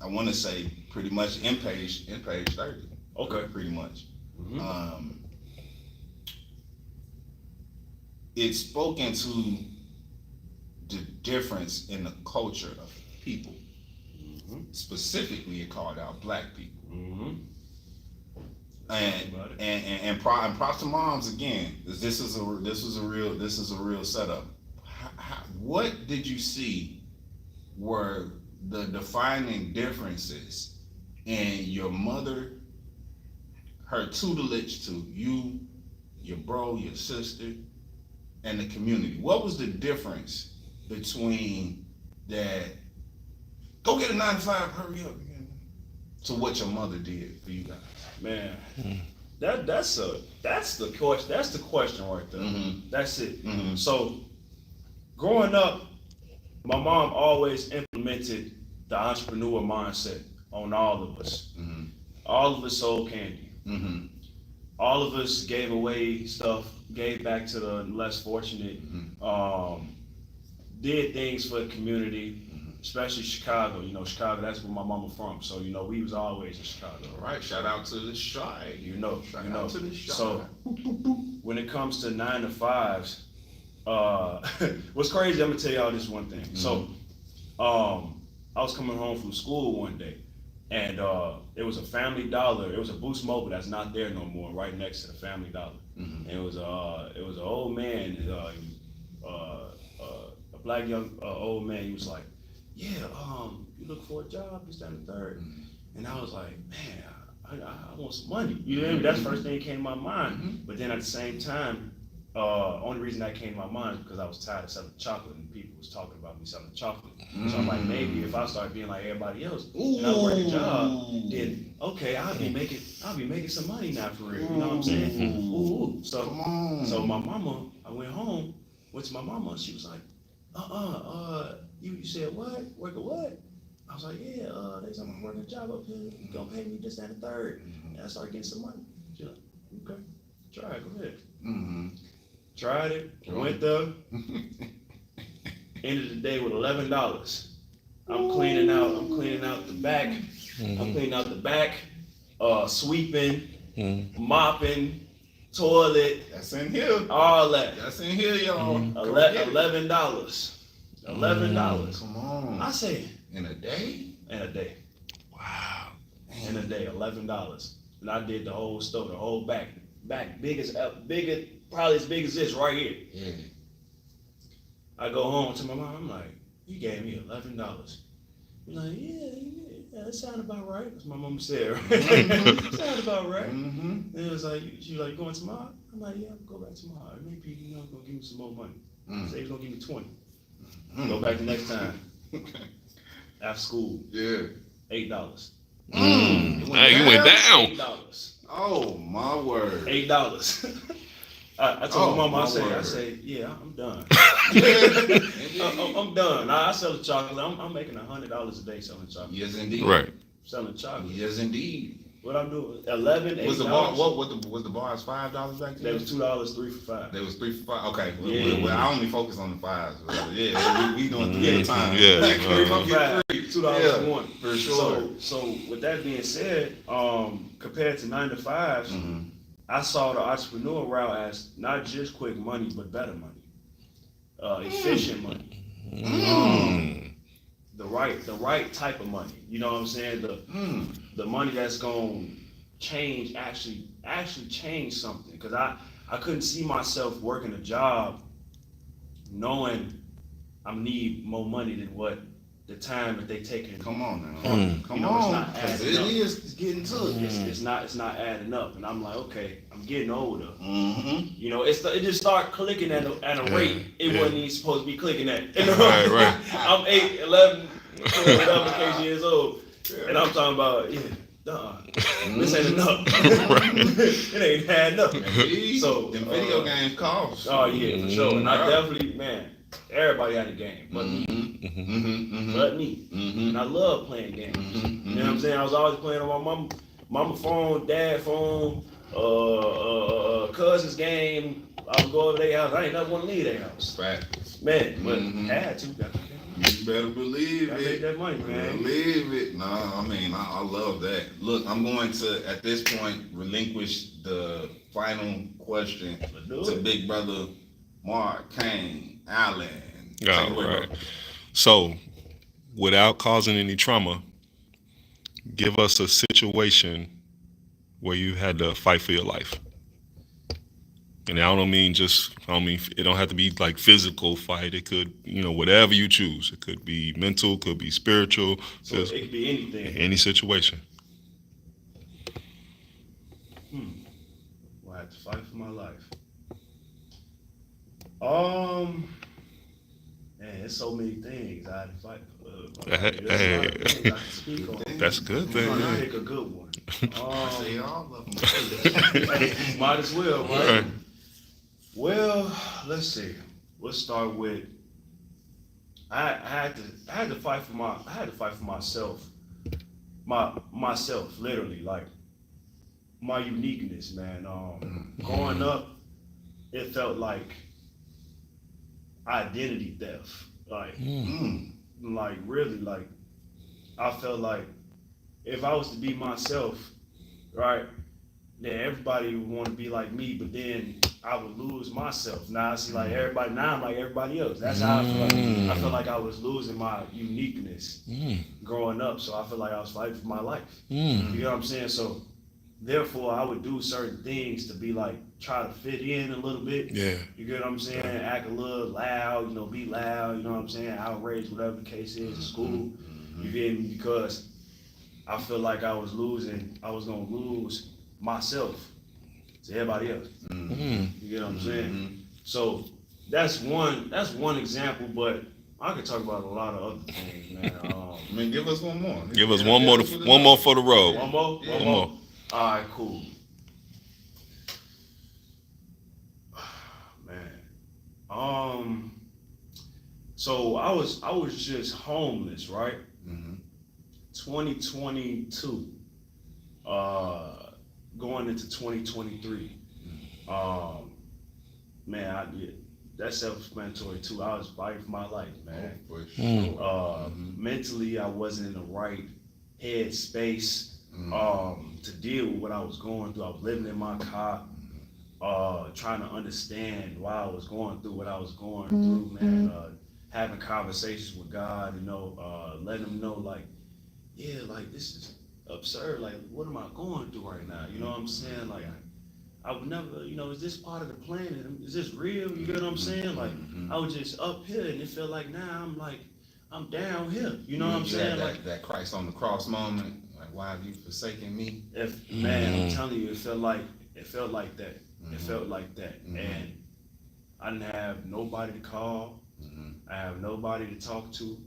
want to say pretty much in page 30. Okay, pretty much. It spoke into the difference in the culture of people. Specifically, it called out black people. And props to moms again. This is a real setup. What did you see were the defining differences in your mother, her tutelage to you, your bro, your sister, and the community? What was the difference between that, go get a 9 to 5, hurry up, to what your mother did for you guys? Man, that's the question right there. That's it. So, growing up, my mom always implemented the entrepreneur mindset on all of us. All of us sold candy. All of us gave away stuff, gave back to the less fortunate, did things for the community, especially Chicago. You know, Chicago, that's where my mama from. So, you know, we was always in Chicago. All right, shout out to the Chi. You know. Shout out to the Chi. So, when it comes to 9 to 5s, what's crazy, I'm gonna tell y'all this one thing. So, I was coming home from school one day, and it was a Family Dollar. It was a Boost Mobile that's not there no more, right next to the Family Dollar. And it was an old man, a black young old man. He was like, "Yeah, you look for a job, this, that, and the third." And I was like, "Man, I want some money. You know what I mean? That's the first thing that came to my mind. But then at the same time, only reason that came to my mind is because I was tired of selling chocolate and people was talking about me selling chocolate. So I'm like, maybe if I start being like everybody else and I work a job, then okay, I'll be making some money now for real. You know what I'm saying? Ooh. So my mama, I went to my mama, she was like, you said what? Work a what? I was like, yeah, they said I'm working a job up here. You gonna pay me this, that, and the third. And I started getting some money. She's like, okay, try it, go ahead. Tried it, went there. Ended the day with $11. I'm cleaning out the back. I'm cleaning out the back, sweeping, mopping, toilet. That's in here. All that. That's in here, y'all. $11. $11. Come on. I said, In a day? in a day. Wow. In a day, $11. And I did the whole store, the whole back, bigger, probably as big as this right here. Yeah. I go home to my mom, I'm like, you gave me $11. She's like, yeah, that sounded about right. That's what my mom said, right? Sounded about right. And it was like, she was like, going tomorrow? I'm like, yeah, I'm going to go back tomorrow. Maybe, going to give me some more money. Say he's going to give me 20. Go back the next time. After school. Yeah. $8. Hey, you went down. $8. Oh, my word. $8. I told my mama, I say, yeah, I'm done. I'm done. I sell the chocolate. I'm making $100 a day selling chocolate. Yes, indeed. Right. Selling chocolate. Yes, indeed. What I'm doing, $11, Was the $8. bar? Was the bars $5 back then? That was $2, 3 for $5. There was 3 for $5. Okay. Yeah. Well, I only focus on the fives. Yeah, we doing 3 at a time. Yeah. 3 for $5. $2 for one. For sure. So with that being said, compared to 9 to 5s, I saw the entrepreneur route as not just quick money, but better money, efficient money, the right type of money. You know what I'm saying? The money that's gonna change, actually change something. Because I couldn't see myself working a job knowing I need more money than what the time that they taking. Come on now. Come You know, on. it's not Because adding up. it's getting to it. It's not adding up, and I'm like, okay, I'm getting older. You know, it just start clicking at a rate it wasn't even supposed to be clicking at. You know? Right. I'm 8, 11, 12, whatever years old, and I'm talking about this ain't enough. It ain't adding up. So them video games cost. Oh yeah, for sure. And I definitely, man, everybody had a game, but me. But me. And I love playing games. You know what I'm saying? I was always playing on my mama phone, dad phone, cousin's game. I would go over their house. I ain't never want to leave their house. Facts. Man, but had to. You better believe Gotta it. make that money, man. Believe it. No, I mean, I love that. Look, I'm going to, at this point, relinquish the final question to big brother Markane Alan. All right. So, without causing any trauma, give us a situation where you had to fight for your life. And I don't mean it don't have to be like physical fight. It could, whatever you choose. It could be mental, could be spiritual. So it could be anything. Any situation. Well, I had to fight for my life. Man, there's so many things I had to fight for. Hey. That's a good thing. I pick a good one. I say all of them. Might as well, right? Well, let's see. Let's start with. I had to fight for myself. Myself, literally, like my uniqueness, man. Growing up, it felt like identity theft. Like really, like I felt like if I was to be myself, right, then everybody would want to be like me, but then I would lose myself. Now I see like everybody. Now I'm like everybody else. That's how I feel like. I feel like I was losing my uniqueness growing up. So I feel like I was fighting for my life. You know what I'm saying? So therefore, I would do certain things to be like try to fit in a little bit. Yeah. You get what I'm saying? Act a little loud. Be loud. You know what I'm saying? Outrage, whatever the case is, in school. You get me? Because I feel like I was gonna lose myself to everybody else. You get what I'm saying? So that's one example, but I could talk about a lot of other things, man. I mean, give us one more. Give us one more for the road. One more? Yeah. One more? All right, cool. Man. So I was just homeless, right? 2022. Going into 2023. Man, I did. That's self-explanatory too. I was fighting for my life, man. For sure. Mentally, I wasn't in the right head space to deal with what I was going through. I was living in my car, trying to understand why I was going through what I was going through, man. Having conversations with God, letting him know, like, yeah, like, this is absurd. Like, what am I going through right now? You know what I'm saying? Like, I would never, is this part of the plan? Is this real? You get what I'm saying? Like, I was just up here, and it felt like now I'm down here. You know what I'm saying? Like that Christ on the cross moment. Like, why have you forsaken me? Man, I'm telling you, it felt like that. It felt like that, and I didn't have nobody to call. I have nobody to talk to.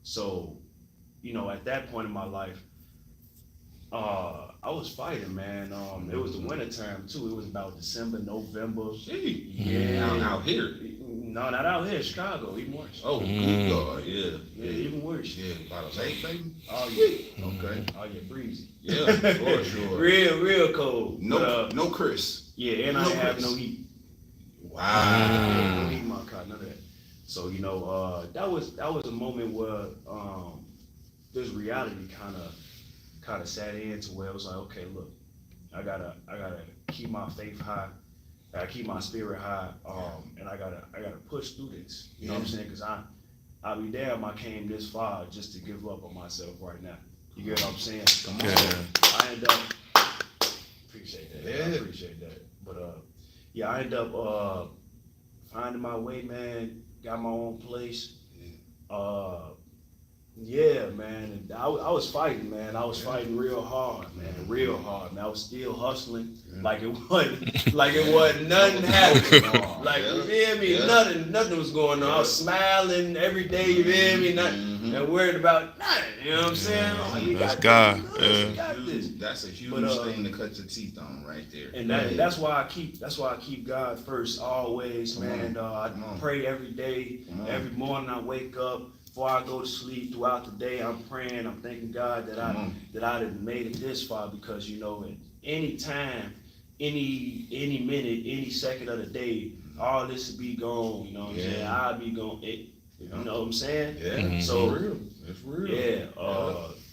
So, at that point in my life, I was fighting, man. It was the winter time too. It was about December, November. Yeah. Out here. No, not out here. Chicago, even worse. Oh, good God, yeah. Yeah, even worse. Yeah, about a 8, baby. Oh yeah. Okay. Oh yeah, breezy. Yeah, for sure. Real cold. No Chris. Yeah, and I didn't have no heat. Wow. No heat in my car, none of that. So that was a moment where this reality kind of sat in to where it was like, okay, look, I gotta keep my faith high, I gotta keep my spirit high, and I gotta push through this. You know what I'm saying? Because I'll be damned I came this far just to give up on myself right now. You get what I'm saying? Come on. I end up appreciate that. Yeah. I appreciate that. But I end up finding my way, man. Got my own place. Yeah, man. And I was fighting, man. I was fighting real hard, man. Real hard, man. I was still hustling like it wasn't nothing happening. Like, you feel me? Yeah. Nothing was going on. I was smiling every day, you feel me? Not worried about nothing. You know what I'm saying? Like, we That's got God. this, we got this. That's a huge thing to cut your teeth on right there. And that's why I keep God first always, man. I pray every day, every morning I wake up. Before I go to sleep, throughout the day, I'm praying. I'm thanking God that I done made it this far, because at any time, any minute, any second of the day, all this will be gone. You know what I'm saying? I'll be gone. You know what I'm saying? Yeah. So it's real. Yeah.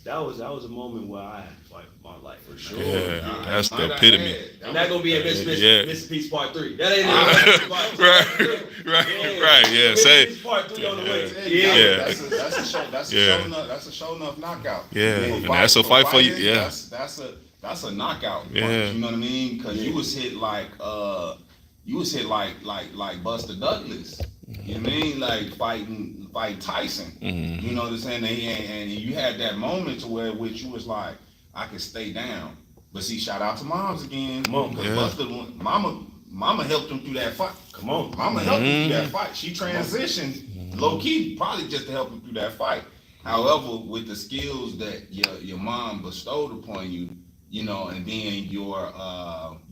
That was a moment where I had to fight for my life, for sure. Yeah, that's the epitome. And that's gonna be in Mr. Peace Part 3. That ain't Right. Yeah. Say. Peace Part 3 on the way. Yeah. That's a show enough knockout. Yeah, and that's a fight for you. Yeah. That's a knockout. Yeah. You know what I mean? Because you was hit like Buster Douglas. You know what I mean? Like fighting Tyson. You know what I'm saying? And you had that moment to where which you was like, I could stay down. But see, shout out to moms again. Come on, Buster, mama helped him through that fight. Come on. Mama helped him through that fight. She transitioned low key, probably just to help him through that fight. However, with the skills that your mom bestowed upon you, and then your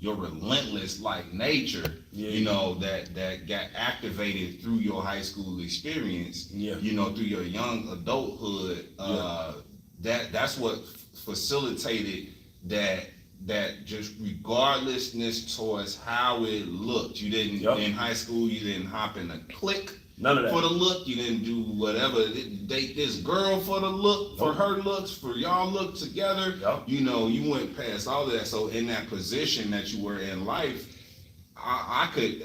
relentless like nature, that got activated through your high school experience, through your young adulthood, that's what facilitated that just regardlessness towards how it looked. You didn't in high school, you didn't hop in a clique. None of that. For the look, you didn't do whatever. Date this girl for the look, for her looks, for y'all look together. You went past all of that. So in that position that you were in life, I could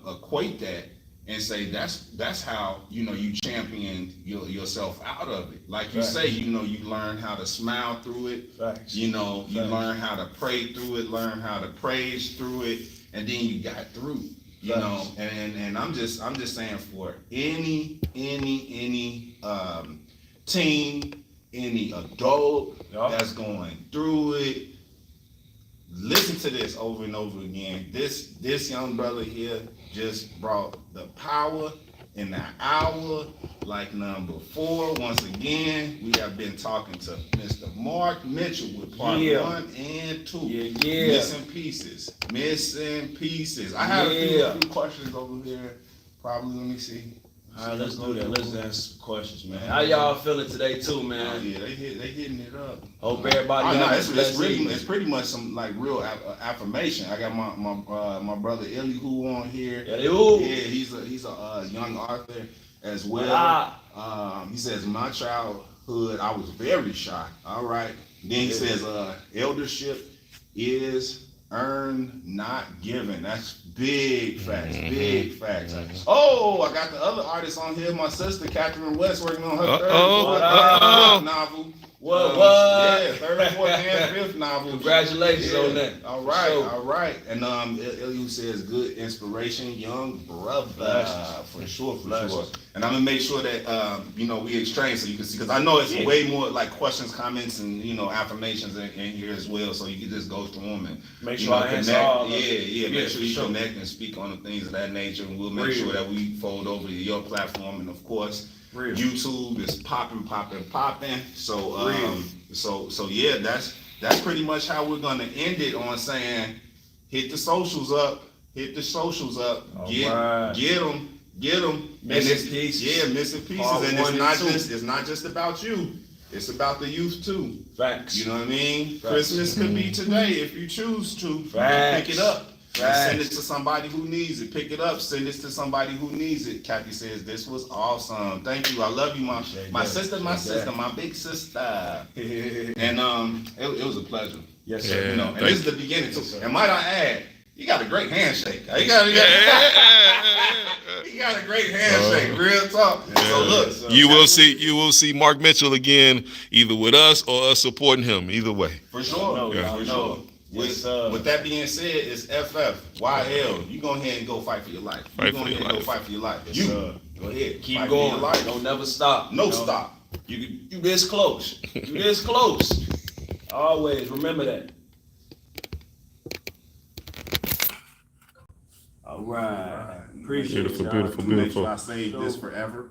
equate that and say that's how you championed yourself out of it. Like you say, you learn how to smile through it. You learn how to pray through it, learn how to praise through it, and then you got through. And I'm just saying, for any team, any adult Yup. that's going through it. Listen to this over and over again. This young brother here just brought the power in the hour like number 4. Once again, we have been talking to Mr. Marc Mitchell with part 1 and 2. Yeah. Missing pieces. I have a few questions over here. Probably, let me see. All right, let's do that. Let's answer some questions, man. How y'all feeling today, too, Oh, man? yeah, they hitting it up. Hope everybody. Oh, no, has a blessed evening. it's pretty much some like real affirmation. I got my brother Elihu on here. Elihu. Yeah, he's a young author as well. He says my childhood I was very shy. All right. Then he says eldership is earned, not given. That's big facts. Big facts. Oh, I got the other artists on here. My sister Catherine West working on her third and fourth novel. What? Yeah, third, fourth, and fifth novel. Congratulations on that. All right. And Eliu says good inspiration, young brother. For sure. And I'm gonna make sure that we exchange so you can see, because I know it's way more like questions, comments, and affirmations in here as well. So you can just go through them and make sure I answer all. Make sure you connect and speak on the things of that nature, and we'll make sure that we fold over to your platform, and of course. YouTube is popping. So yeah, that's pretty much how we're gonna end it on saying, hit the socials up. Get them. Missing pieces. Yeah, missing pieces, and it's not just about you. It's about the youth too. Facts. You know what I mean? Facts. Christmas could be today if you choose to. Facts. Pick it up. Facts. Send it to somebody who needs it. Pick it up. Send it to somebody who needs it. Kathy says, this was awesome. Thank you. I love you, my sister, my big sister. And it was a pleasure. Yes, sir. Yeah, And this is the beginning too. And might I add, you got a great handshake. You got a great handshake. Real talk. So look. You will see Marc Mitchell again, either with us or us supporting him. Either way. For sure. For sure. With that being said, it's FF, YL. You go ahead and go fight for your life. Go fight for your life. Go ahead. Keep going. Don't never stop. No stop. You this close. You this close. Always remember that. All right. Appreciate it. Beautiful. Make sure I save this forever.